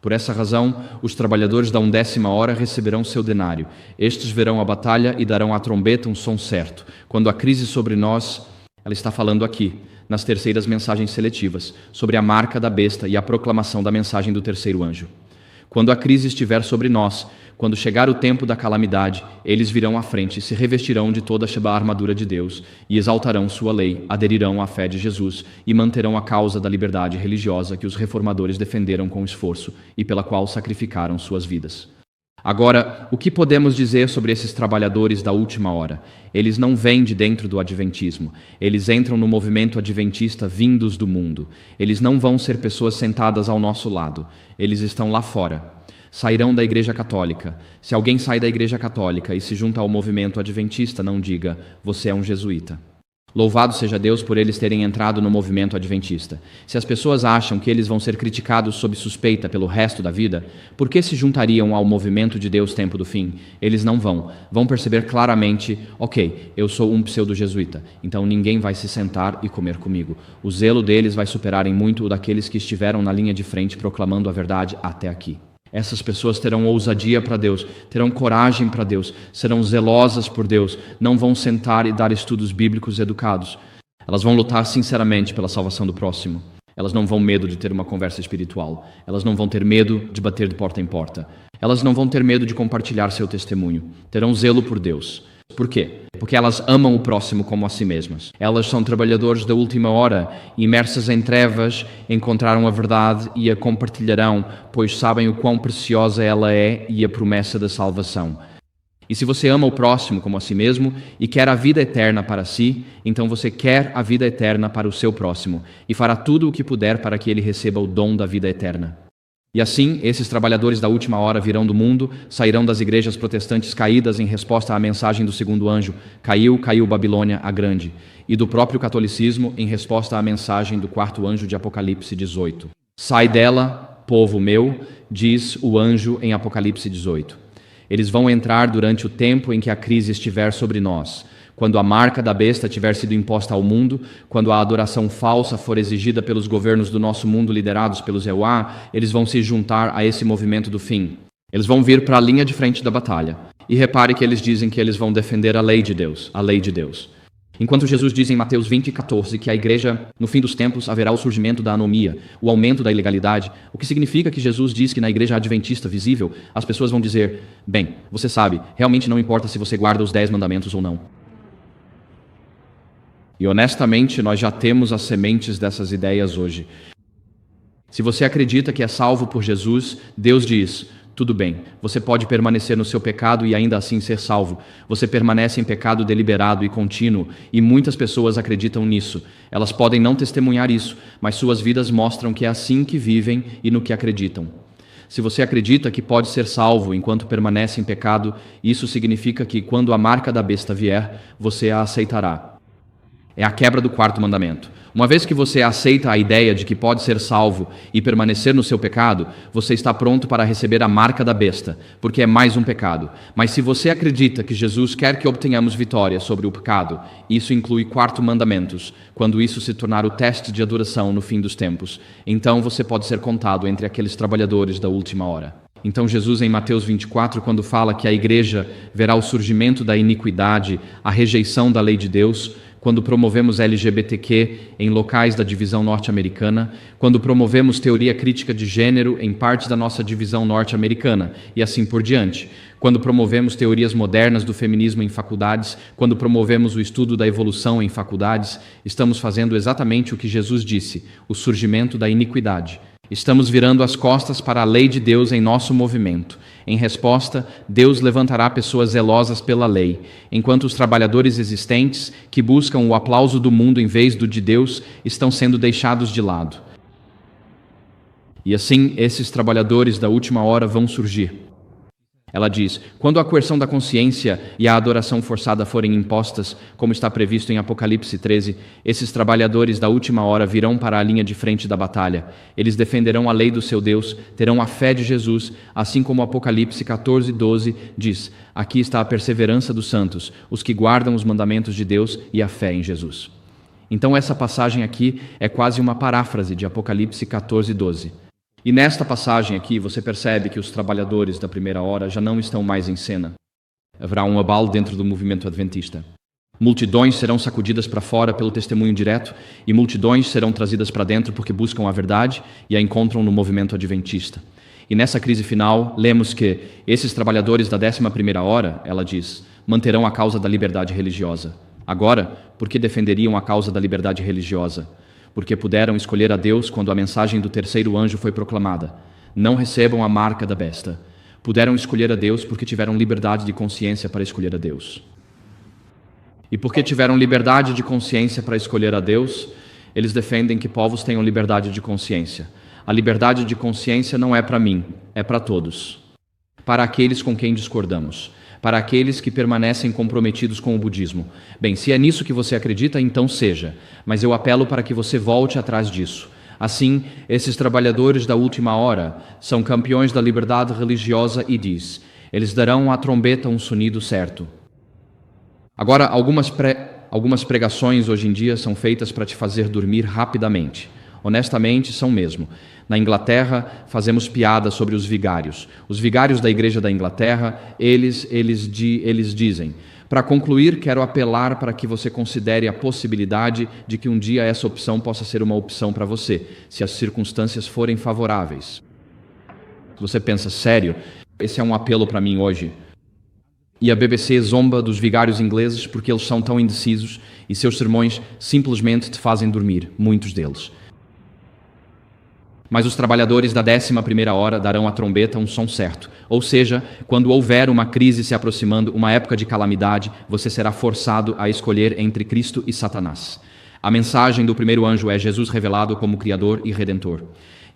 Por essa razão, os trabalhadores da 11ª hora receberão seu denário. Estes verão a batalha e darão à trombeta um som certo. Quando a crise sobre nós, ela está falando aqui, nas terceiras mensagens seletivas, sobre a marca da besta e a proclamação da mensagem do terceiro anjo. Quando a crise estiver sobre nós, quando chegar o tempo da calamidade, eles virão à frente, se revestirão de toda a armadura de Deus e exaltarão sua lei, aderirão à fé de Jesus e manterão a causa da liberdade religiosa que os reformadores defenderam com esforço e pela qual sacrificaram suas vidas. Agora, o que podemos dizer sobre esses trabalhadores da última hora? Eles não vêm de dentro do adventismo. Eles entram no movimento adventista vindos do mundo. Eles não vão ser pessoas sentadas ao nosso lado. Eles estão lá fora. Sairão da Igreja Católica. Se alguém sai da Igreja Católica e se junta ao movimento adventista, não diga, você é um jesuíta. Louvado seja Deus por eles terem entrado no movimento adventista. Se as pessoas acham que eles vão ser criticados sob suspeita pelo resto da vida, por que se juntariam ao movimento de Deus tempo do fim? Eles não vão. Vão perceber claramente, ok, eu sou um pseudo-jesuíta, então ninguém vai se sentar e comer comigo. O zelo deles vai superar em muito o daqueles que estiveram na linha de frente proclamando a verdade até aqui. Essas pessoas terão ousadia para Deus, terão coragem para Deus, serão zelosas por Deus, não vão sentar e dar estudos bíblicos educados. Elas vão lutar sinceramente pela salvação do próximo. Elas não vão medo de ter uma conversa espiritual. Elas não vão ter medo de bater de porta em porta. Elas não vão ter medo de compartilhar seu testemunho. Terão zelo por Deus. Por quê? Porque elas amam o próximo como a si mesmas. Elas são trabalhadores da última hora, imersas em trevas, encontraram a verdade e a compartilharão, pois sabem o quão preciosa ela é e a promessa da salvação. E se você ama o próximo como a si mesmo e quer a vida eterna para si, então você quer a vida eterna para o seu próximo e fará tudo o que puder para que ele receba o dom da vida eterna. E assim, esses trabalhadores da última hora virão do mundo, sairão das igrejas protestantes caídas em resposta à mensagem do segundo anjo, caiu, caiu Babilônia a grande, e do próprio catolicismo em resposta à mensagem do quarto anjo de Apocalipse 18. Sai dela, povo meu, diz o anjo em Apocalipse 18. Eles vão entrar durante o tempo em que a crise estiver sobre nós, quando a marca da besta tiver sido imposta ao mundo, quando a adoração falsa for exigida pelos governos do nosso mundo liderados pelos EUA, eles vão se juntar a esse movimento do fim. Eles vão vir para a linha de frente da batalha. E repare que eles dizem que eles vão defender a lei de Deus, a lei de Deus. Enquanto Jesus diz em Mateus 20:14 que a igreja, no fim dos tempos, haverá o surgimento da anomia, o aumento da ilegalidade, o que significa que Jesus diz que na igreja adventista visível, as pessoas vão dizer, bem, você sabe, realmente não importa se você guarda os 10 mandamentos ou não. E honestamente, nós já temos as sementes dessas ideias hoje. Se você acredita que é salvo por Jesus, Deus diz, tudo bem, você pode permanecer no seu pecado e ainda assim ser salvo. Você permanece em pecado deliberado e contínuo, e muitas pessoas acreditam nisso. Elas podem não testemunhar isso, mas suas vidas mostram que é assim que vivem e no que acreditam. Se você acredita que pode ser salvo enquanto permanece em pecado, isso significa que quando a marca da besta vier, você a aceitará. É a quebra do quarto mandamento. Uma vez que você aceita a ideia de que pode ser salvo e permanecer no seu pecado, você está pronto para receber a marca da besta, porque é mais um pecado. Mas se você acredita que Jesus quer que obtenhamos vitória sobre o pecado, isso inclui quarto mandamentos, quando isso se tornar o teste de adoração no fim dos tempos, então você pode ser contado entre aqueles trabalhadores da última hora. Então Jesus em Mateus 24, quando fala que a igreja verá o surgimento da iniquidade, a rejeição da lei de Deus, quando promovemos LGBTQ em locais da divisão norte-americana, quando promovemos teoria crítica de gênero em parte da nossa divisão norte-americana, e assim por diante, quando promovemos teorias modernas do feminismo em faculdades, quando promovemos o estudo da evolução em faculdades, estamos fazendo exatamente o que Jesus disse, o surgimento da iniquidade. Estamos virando as costas para a lei de Deus em nosso movimento. Em resposta, Deus levantará pessoas zelosas pela lei, enquanto os trabalhadores existentes, que buscam o aplauso do mundo em vez do de Deus, estão sendo deixados de lado. E assim, esses trabalhadores da última hora vão surgir. Ela diz, quando a coerção da consciência e a adoração forçada forem impostas, como está previsto em Apocalipse 13, esses trabalhadores da última hora virão para a linha de frente da batalha. Eles defenderão a lei do seu Deus, terão a fé de Jesus, assim como Apocalipse 14:12 diz, aqui está a perseverança dos santos, os que guardam os mandamentos de Deus e a fé em Jesus. Então essa passagem aqui é quase uma paráfrase de Apocalipse 14:12. E nesta passagem aqui você percebe que os trabalhadores da primeira hora já não estão mais em cena. Haverá um abalo dentro do movimento adventista. Multidões serão sacudidas para fora pelo testemunho direto e multidões serão trazidas para dentro porque buscam a verdade e a encontram no movimento adventista. E nessa crise final, lemos que esses trabalhadores da 11ª hora, ela diz, manterão a causa da liberdade religiosa. Agora, por que defenderiam a causa da liberdade religiosa? Porque puderam escolher a Deus quando a mensagem do terceiro anjo foi proclamada. Não recebam a marca da besta. Puderam escolher a Deus porque tiveram liberdade de consciência para escolher a Deus. E porque tiveram liberdade de consciência para escolher a Deus, eles defendem que povos tenham liberdade de consciência. A liberdade de consciência não é para mim, é para todos. Para aqueles com quem discordamos. Para aqueles que permanecem comprometidos com o budismo. Bem, se é nisso que você acredita, então seja. Mas eu apelo para que você volte atrás disso. Assim, esses trabalhadores da última hora são campeões da liberdade religiosa e diz, eles darão à trombeta um sonido certo. Agora, algumas pregações hoje em dia são feitas para te fazer dormir rapidamente. Honestamente, são mesmo. Na Inglaterra, fazemos piada sobre os vigários. Os vigários da Igreja da Inglaterra, eles dizem: para concluir, quero apelar para que você considere a possibilidade de que um dia essa opção possa ser uma opção para você, se as circunstâncias forem favoráveis. Você pensa, sério? Esse é um apelo para mim hoje. E a BBC zomba dos vigários ingleses porque eles são tão indecisos e seus sermões simplesmente te fazem dormir, muitos deles. Mas os trabalhadores da 11ª hora darão à trombeta um som certo. Ou seja, quando houver uma crise se aproximando, uma época de calamidade, você será forçado a escolher entre Cristo e Satanás. A mensagem do primeiro anjo é Jesus revelado como Criador e Redentor.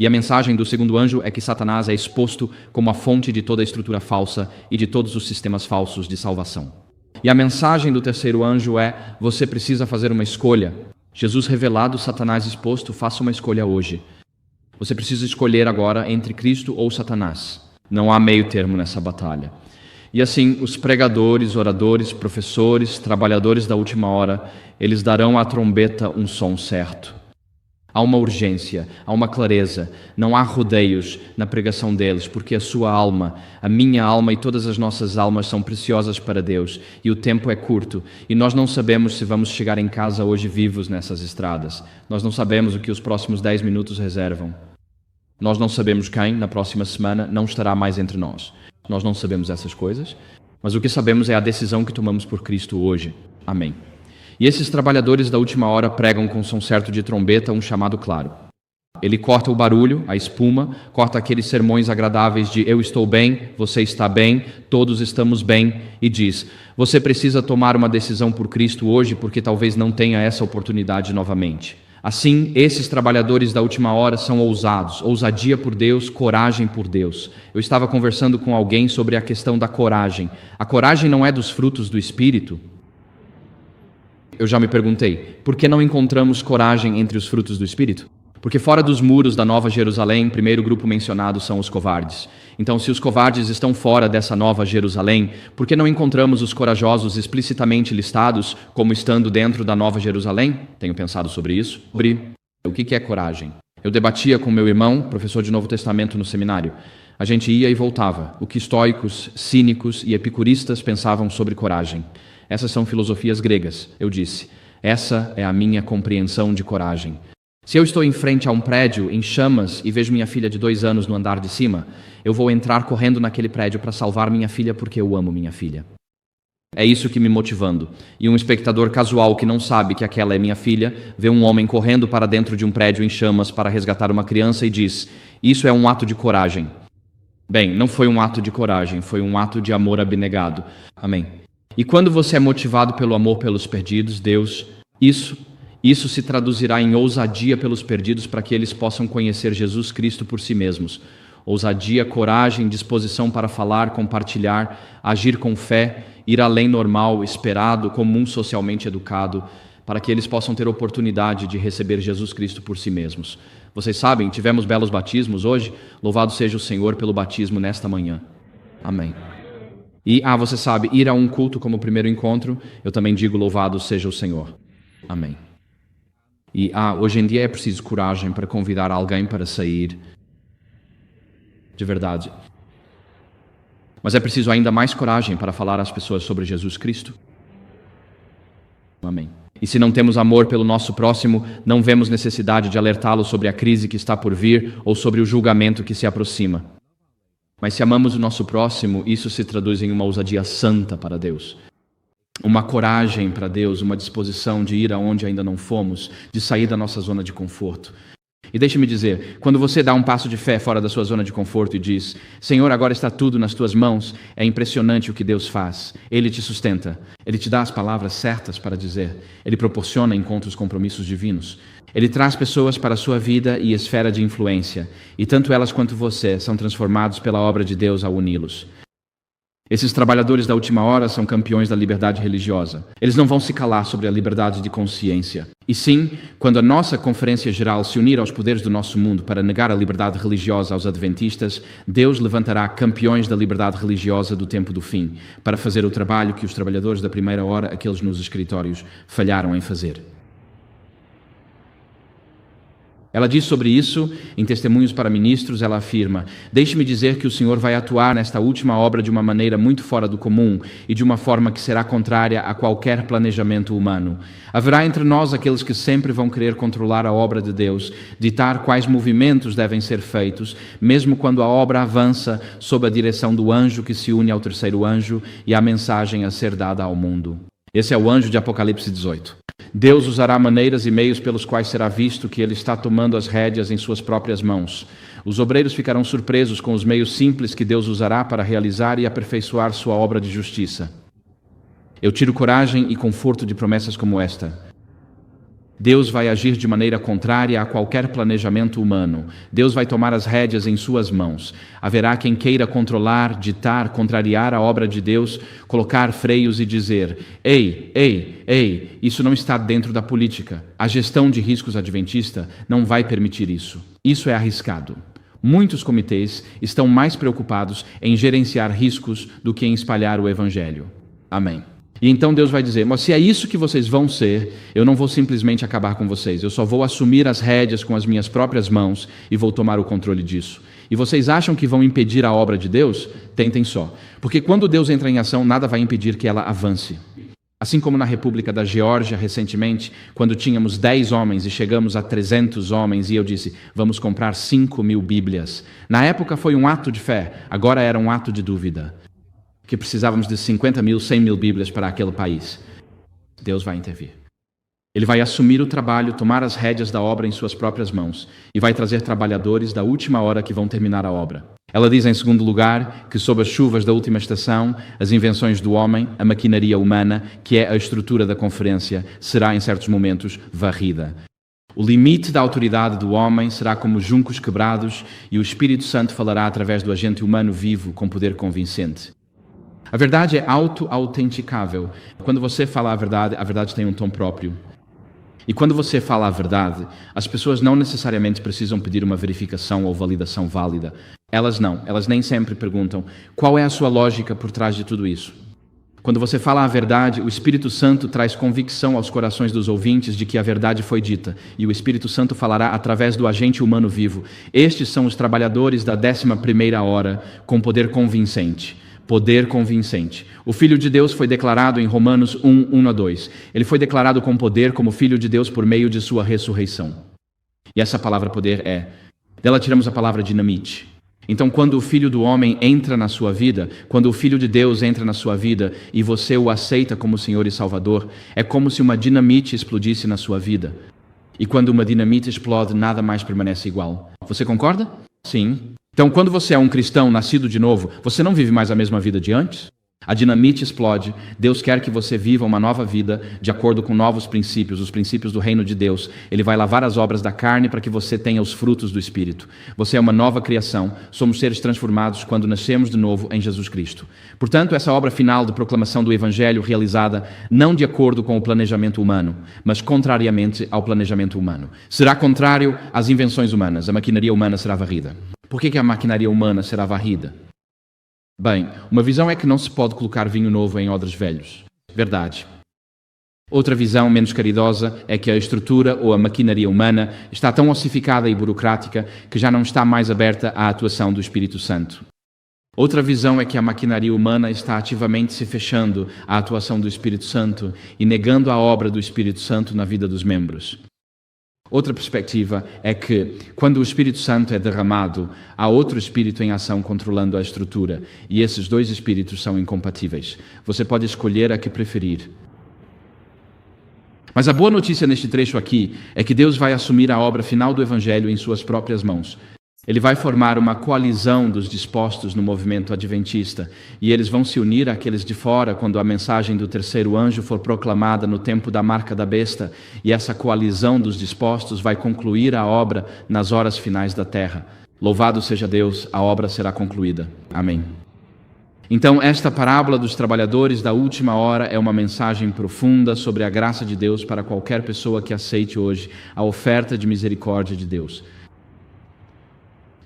E a mensagem do segundo anjo é que Satanás é exposto como a fonte de toda a estrutura falsa e de todos os sistemas falsos de salvação. E a mensagem do terceiro anjo é: você precisa fazer uma escolha. Jesus revelado, Satanás exposto, faça uma escolha hoje. Você precisa escolher agora entre Cristo ou Satanás. Não há meio termo nessa batalha. E assim, os pregadores, oradores, professores, trabalhadores da última hora, eles darão à trombeta um som certo. Há uma urgência, há uma clareza, não há rodeios na pregação deles, porque a sua alma, a minha alma e todas as nossas almas são preciosas para Deus, e o tempo é curto, e nós não sabemos se vamos chegar em casa hoje vivos nessas estradas. Nós não sabemos o que os próximos 10 minutos reservam. Nós não sabemos quem, na próxima semana, não estará mais entre nós. Nós não sabemos essas coisas, mas o que sabemos é a decisão que tomamos por Cristo hoje. Amém. E esses trabalhadores da última hora pregam com som certo de trombeta um chamado claro. Ele corta o barulho, a espuma, corta aqueles sermões agradáveis de eu estou bem, você está bem, todos estamos bem, e diz: você precisa tomar uma decisão por Cristo hoje, porque talvez não tenha essa oportunidade novamente. Assim, esses trabalhadores da última hora são ousados, ousadia por Deus, coragem por Deus. Eu estava conversando com alguém sobre a questão da coragem. A coragem não é dos frutos do Espírito? Eu já me perguntei, por que não encontramos coragem entre os frutos do Espírito? Porque fora dos muros da Nova Jerusalém, o primeiro grupo mencionado são os covardes. Então, se os covardes estão fora dessa Nova Jerusalém, por que não encontramos os corajosos explicitamente listados como estando dentro da Nova Jerusalém? Tenho pensado sobre isso. Sobre o que é coragem. Eu debatia com meu irmão, professor de Novo Testamento no seminário. A gente ia e voltava. O que estoicos, cínicos e epicuristas pensavam sobre coragem. Essas são filosofias gregas, eu disse. Essa é a minha compreensão de coragem. Se eu estou em frente a um prédio em chamas e vejo minha filha de 2 anos no andar de cima, eu vou entrar correndo naquele prédio para salvar minha filha porque eu amo minha filha. É isso que me motivando. E um espectador casual que não sabe que aquela é minha filha, vê um homem correndo para dentro de um prédio em chamas para resgatar uma criança e diz: isso é um ato de coragem. Bem, não foi um ato de coragem, foi um ato de amor abnegado. Amém. E quando você é motivado pelo amor pelos perdidos, Deus, isso se traduzirá em ousadia pelos perdidos para que eles possam conhecer Jesus Cristo por si mesmos. Ousadia, coragem, disposição para falar, compartilhar, agir com fé, ir além normal, esperado, comum, socialmente educado, para que eles possam ter oportunidade de receber Jesus Cristo por si mesmos. Vocês sabem, tivemos belos batismos hoje. Louvado seja o Senhor pelo batismo nesta manhã. Amém. E, você sabe, ir a um culto como o primeiro encontro, eu também digo louvado seja o Senhor. Amém. E, hoje em dia é preciso coragem para convidar alguém para sair. De verdade. Mas é preciso ainda mais coragem para falar às pessoas sobre Jesus Cristo. Amém. E se não temos amor pelo nosso próximo, não vemos necessidade de alertá-lo sobre a crise que está por vir ou sobre o julgamento que se aproxima. Mas se amamos o nosso próximo, isso se traduz em uma ousadia santa para Deus. Uma coragem para Deus, uma disposição de ir aonde ainda não fomos, de sair da nossa zona de conforto. E deixe-me dizer, quando você dá um passo de fé fora da sua zona de conforto e diz: Senhor, agora está tudo nas tuas mãos, é impressionante o que Deus faz. Ele te sustenta, Ele te dá as palavras certas para dizer, Ele proporciona encontros compromissos divinos. Ele traz pessoas para a sua vida e esfera de influência, e tanto elas quanto você são transformados pela obra de Deus ao uni-los. Esses trabalhadores da última hora são campeões da liberdade religiosa. Eles não vão se calar sobre a liberdade de consciência. E sim, quando a nossa Conferência Geral se unir aos poderes do nosso mundo para negar a liberdade religiosa aos adventistas, Deus levantará campeões da liberdade religiosa do tempo do fim, para fazer o trabalho que os trabalhadores da primeira hora, aqueles nos escritórios, falharam em fazer. Ela diz sobre isso, em Testemunhos para Ministros, ela afirma: deixe-me dizer que o Senhor vai atuar nesta última obra de uma maneira muito fora do comum e de uma forma que será contrária a qualquer planejamento humano. Haverá entre nós aqueles que sempre vão querer controlar a obra de Deus, ditar quais movimentos devem ser feitos, mesmo quando a obra avança sob a direção do anjo que se une ao terceiro anjo e a mensagem a ser dada ao mundo. Esse é o anjo de Apocalipse 18. Deus usará maneiras e meios pelos quais será visto que Ele está tomando as rédeas em suas próprias mãos. Os obreiros ficarão surpresos com os meios simples que Deus usará para realizar e aperfeiçoar sua obra de justiça. Eu tiro coragem e conforto de promessas como esta. Deus vai agir de maneira contrária a qualquer planejamento humano. Deus vai tomar as rédeas em suas mãos. Haverá quem queira controlar, ditar, contrariar a obra de Deus, colocar freios e dizer: ei, isso não está dentro da política. A gestão de riscos adventista não vai permitir isso. Isso é arriscado. Muitos comitês estão mais preocupados em gerenciar riscos do que em espalhar o Evangelho. Amém. E então Deus vai dizer: mas se é isso que vocês vão ser, eu não vou simplesmente acabar com vocês, eu só vou assumir as rédeas com as minhas próprias mãos e vou tomar o controle disso. E vocês acham que vão impedir a obra de Deus? Tentem só. Porque quando Deus entra em ação, nada vai impedir que ela avance. Assim como na República da Geórgia, recentemente, quando tínhamos 10 homens e chegamos a 300 homens, e eu disse: vamos comprar 5.000 Bíblias. Na época foi um ato de fé, agora era um ato de dúvida. Que precisávamos de 50.000, 100.000 Bíblias para aquele país. Deus vai intervir. Ele vai assumir o trabalho, tomar as rédeas da obra em suas próprias mãos e vai trazer trabalhadores da última hora que vão terminar a obra. Ela diz, em segundo lugar, que sob as chuvas da última estação, as invenções do homem, a maquinaria humana, que é a estrutura da conferência, será em certos momentos varrida. O limite da autoridade do homem será como juncos quebrados e o Espírito Santo falará através do agente humano vivo com poder convincente. A verdade é auto-autenticável. Quando você fala a verdade tem um tom próprio. E quando você fala a verdade, as pessoas não necessariamente precisam pedir uma verificação ou validação válida. Elas nem sempre perguntam: qual é a sua lógica por trás de tudo isso? Quando você fala a verdade, o Espírito Santo traz convicção aos corações dos ouvintes de que a verdade foi dita, e o Espírito Santo falará através do agente humano vivo. Estes são os trabalhadores da 11ª hora, com poder convincente. Poder convincente. O Filho de Deus foi declarado em Romanos 1:1-2. Ele foi declarado com poder como Filho de Deus por meio de sua ressurreição. E essa palavra poder dela tiramos a palavra dinamite. Então, quando o Filho do Homem entra na sua vida, quando o Filho de Deus entra na sua vida e você o aceita como Senhor e Salvador, é como se uma dinamite explodisse na sua vida. E quando uma dinamite explode, nada mais permanece igual. Você concorda? Sim. Então, quando você é um cristão nascido de novo, você não vive mais a mesma vida de antes? A dinamite explode. Deus quer que você viva uma nova vida de acordo com novos princípios, os princípios do reino de Deus. Ele vai lavar as obras da carne para que você tenha os frutos do Espírito. Você é uma nova criação. Somos seres transformados quando nascemos de novo em Jesus Cristo. Portanto, essa obra final de proclamação do Evangelho realizada não de acordo com o planejamento humano, mas contrariamente ao planejamento humano. Será contrário às invenções humanas. A maquinaria humana será varrida. Por que a maquinaria humana será varrida? Bem, uma visão é que não se pode colocar vinho novo em odres velhos. Verdade. Outra visão, menos caridosa, é que a estrutura ou a maquinaria humana está tão ossificada e burocrática que já não está mais aberta à atuação do Espírito Santo. Outra visão é que a maquinaria humana está ativamente se fechando à atuação do Espírito Santo e negando a obra do Espírito Santo na vida dos membros. Outra perspectiva é que, quando o Espírito Santo é derramado, há outro Espírito em ação controlando a estrutura, e esses dois Espíritos são incompatíveis. Você pode escolher a que preferir. Mas a boa notícia neste trecho aqui é que Deus vai assumir a obra final do Evangelho em suas próprias mãos. Ele vai formar uma coalizão dos dispostos no movimento adventista, e eles vão se unir àqueles de fora quando a mensagem do terceiro anjo for proclamada no tempo da marca da besta, e essa coalizão dos dispostos vai concluir a obra nas horas finais da terra. Louvado seja Deus, a obra será concluída. Amém. Então, esta parábola dos trabalhadores da última hora é uma mensagem profunda sobre a graça de Deus para qualquer pessoa que aceite hoje a oferta de misericórdia de Deus.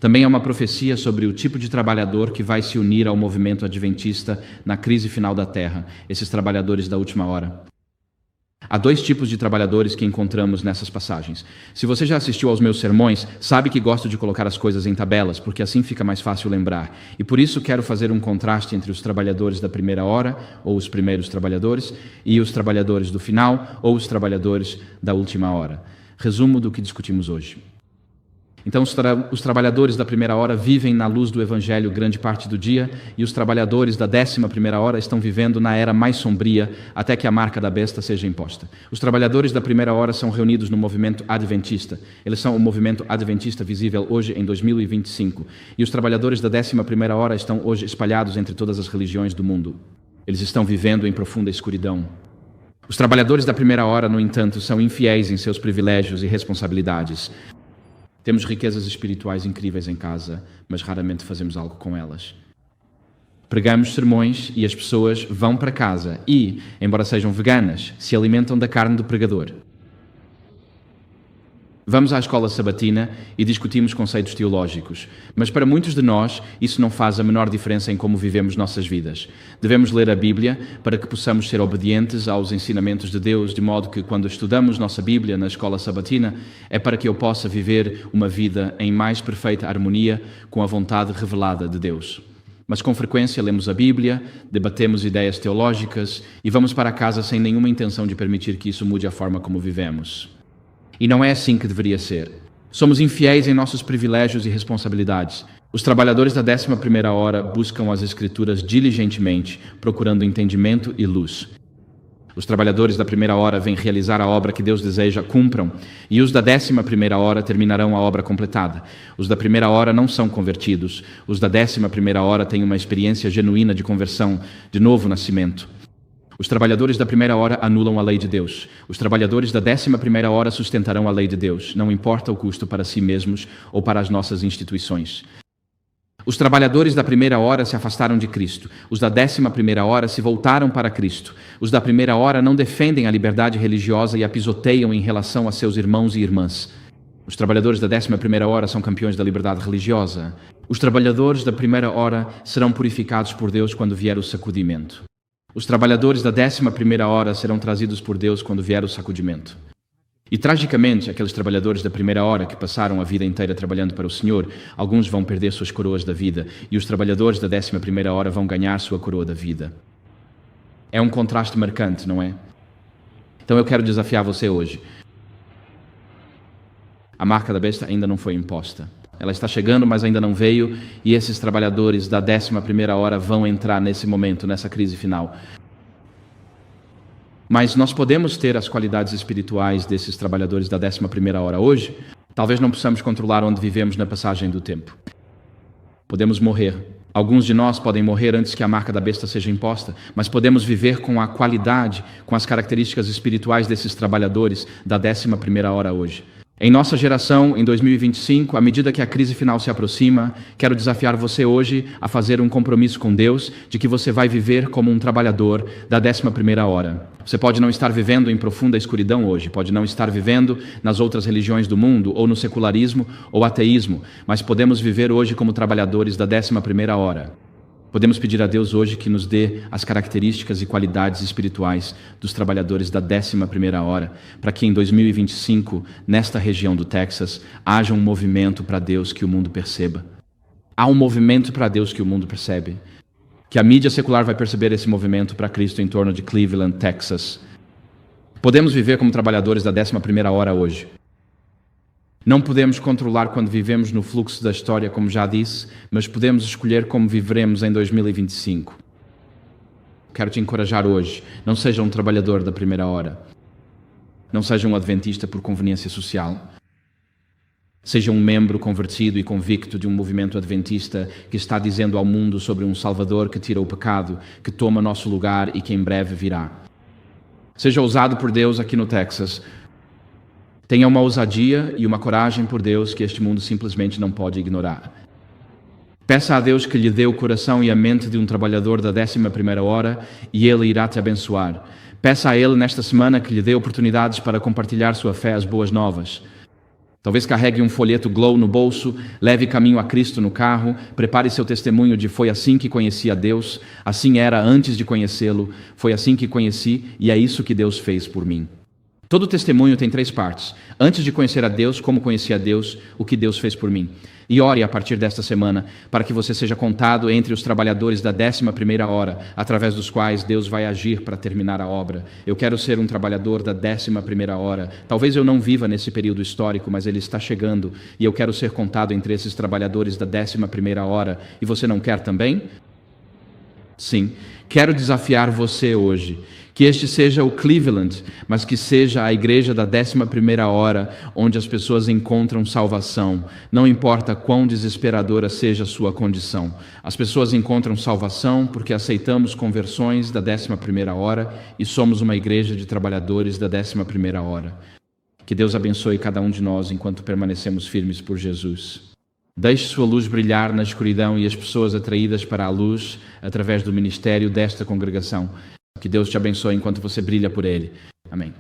Também é uma profecia sobre o tipo de trabalhador que vai se unir ao movimento adventista na crise final da terra, esses trabalhadores da última hora. Há dois tipos de trabalhadores que encontramos nessas passagens. Se você já assistiu aos meus sermões, sabe que gosto de colocar as coisas em tabelas, porque assim fica mais fácil lembrar. E por isso quero fazer um contraste entre os trabalhadores da primeira hora, ou os primeiros trabalhadores, e os trabalhadores do final, ou os trabalhadores da última hora. Resumo do que discutimos hoje. Então, os trabalhadores da primeira hora vivem na luz do Evangelho grande parte do dia, e os trabalhadores da 11ª hora estão vivendo na era mais sombria, até que a marca da besta seja imposta. Os trabalhadores da primeira hora são reunidos no movimento adventista. Eles são o movimento adventista visível hoje em 2025. E os trabalhadores da 11ª hora estão hoje espalhados entre todas as religiões do mundo. Eles estão vivendo em profunda escuridão. Os trabalhadores da primeira hora, no entanto, são infiéis em seus privilégios e responsabilidades. Temos riquezas espirituais incríveis em casa, mas raramente fazemos algo com elas. Pregamos sermões e as pessoas vão para casa e, embora sejam veganas, se alimentam da carne do pregador. Vamos à escola sabatina e discutimos conceitos teológicos, mas para muitos de nós isso não faz a menor diferença em como vivemos nossas vidas. Devemos ler a Bíblia para que possamos ser obedientes aos ensinamentos de Deus, de modo que quando estudamos nossa Bíblia na escola sabatina, é para que eu possa viver uma vida em mais perfeita harmonia com a vontade revelada de Deus. Mas com frequência lemos a Bíblia, debatemos ideias teológicas e vamos para casa sem nenhuma intenção de permitir que isso mude a forma como vivemos. E não é assim que deveria ser. Somos infiéis em nossos privilégios e responsabilidades. Os trabalhadores da 11ª hora buscam as Escrituras diligentemente, procurando entendimento e luz. Os trabalhadores da primeira hora vêm realizar a obra que Deus deseja cumpram, e os da 11ª hora terminarão a obra completada. Os da primeira hora não são convertidos. Os da 11ª hora têm uma experiência genuína de conversão, de novo nascimento. Os trabalhadores da primeira hora anulam a lei de Deus. Os trabalhadores da 11ª hora sustentarão a lei de Deus, não importa o custo para si mesmos ou para as nossas instituições. Os trabalhadores da primeira hora se afastaram de Cristo. Os da 11ª hora se voltaram para Cristo. Os da primeira hora não defendem a liberdade religiosa e a pisoteiam em relação a seus irmãos e irmãs. Os trabalhadores da 11ª hora são campeões da liberdade religiosa. Os trabalhadores da primeira hora serão purificados por Deus quando vier o sacudimento. Os trabalhadores da 11ª hora serão trazidos por Deus quando vier o sacudimento. E, tragicamente, aqueles trabalhadores da primeira hora que passaram a vida inteira trabalhando para o Senhor, alguns vão perder suas coroas da vida, e os trabalhadores da 11ª hora vão ganhar sua coroa da vida. É um contraste marcante, não é? Então eu quero desafiar você hoje. A marca da besta ainda não foi imposta. Ela está chegando, mas ainda não veio, e esses trabalhadores da 11ª hora vão entrar nesse momento, nessa crise final. Mas nós podemos ter as qualidades espirituais desses trabalhadores da 11ª hora hoje. Talvez não possamos controlar onde vivemos na passagem do tempo. Podemos morrer. Alguns de nós podem morrer antes que a marca da besta seja imposta, mas podemos viver com a qualidade, com as características espirituais desses trabalhadores da 11ª hora hoje. Em nossa geração, em 2025, à medida que a crise final se aproxima, quero desafiar você hoje a fazer um compromisso com Deus de que você vai viver como um trabalhador da 11ª hora. Você pode não estar vivendo em profunda escuridão hoje, pode não estar vivendo nas outras religiões do mundo, ou no secularismo ou ateísmo, mas podemos viver hoje como trabalhadores da 11ª hora. Podemos pedir a Deus hoje que nos dê as características e qualidades espirituais dos trabalhadores da 11ª hora, para que em 2025, nesta região do Texas, haja um movimento para Deus que o mundo perceba. Há um movimento para Deus que o mundo percebe. Que a mídia secular vai perceber esse movimento para Cristo em torno de Cleveland, Texas. Podemos viver como trabalhadores da 11ª hora hoje. Não podemos controlar quando vivemos no fluxo da história, como já disse, mas podemos escolher como viveremos em 2025. Quero te encorajar hoje. Não seja um trabalhador da primeira hora. Não seja um adventista por conveniência social. Seja um membro convertido e convicto de um movimento adventista que está dizendo ao mundo sobre um Salvador que tira o pecado, que toma nosso lugar e que em breve virá. Seja usado por Deus aqui no Texas. Tenha uma ousadia e uma coragem por Deus que este mundo simplesmente não pode ignorar. Peça a Deus que lhe dê o coração e a mente de um trabalhador da 11ª hora e Ele irá te abençoar. Peça a Ele nesta semana que lhe dê oportunidades para compartilhar sua fé, as boas novas. Talvez carregue um folheto Glow no bolso, leve caminho a Cristo no carro, prepare seu testemunho de foi assim que conheci a Deus, assim era antes de conhecê-lo, foi assim que conheci e é isso que Deus fez por mim. Todo testemunho tem 3 partes. Antes de conhecer a Deus, como conheci a Deus, o que Deus fez por mim. E ore a partir desta semana para que você seja contado entre os trabalhadores da 11ª hora, através dos quais Deus vai agir para terminar a obra. Eu quero ser um trabalhador da 11ª hora. Talvez eu não viva nesse período histórico, mas ele está chegando e eu quero ser contado entre esses trabalhadores da 11ª hora. E você não quer também? Sim. Quero desafiar você hoje. Que este seja o Cleveland, mas que seja a igreja da 11ª hora, onde as pessoas encontram salvação. Não importa quão desesperadora seja a sua condição. As pessoas encontram salvação porque aceitamos conversões da 11ª hora e somos uma igreja de trabalhadores da 11ª hora. Que Deus abençoe cada um de nós enquanto permanecemos firmes por Jesus. Deixe sua luz brilhar na escuridão e as pessoas atraídas para a luz através do ministério desta congregação. Que Deus te abençoe enquanto você brilha por Ele. Amém.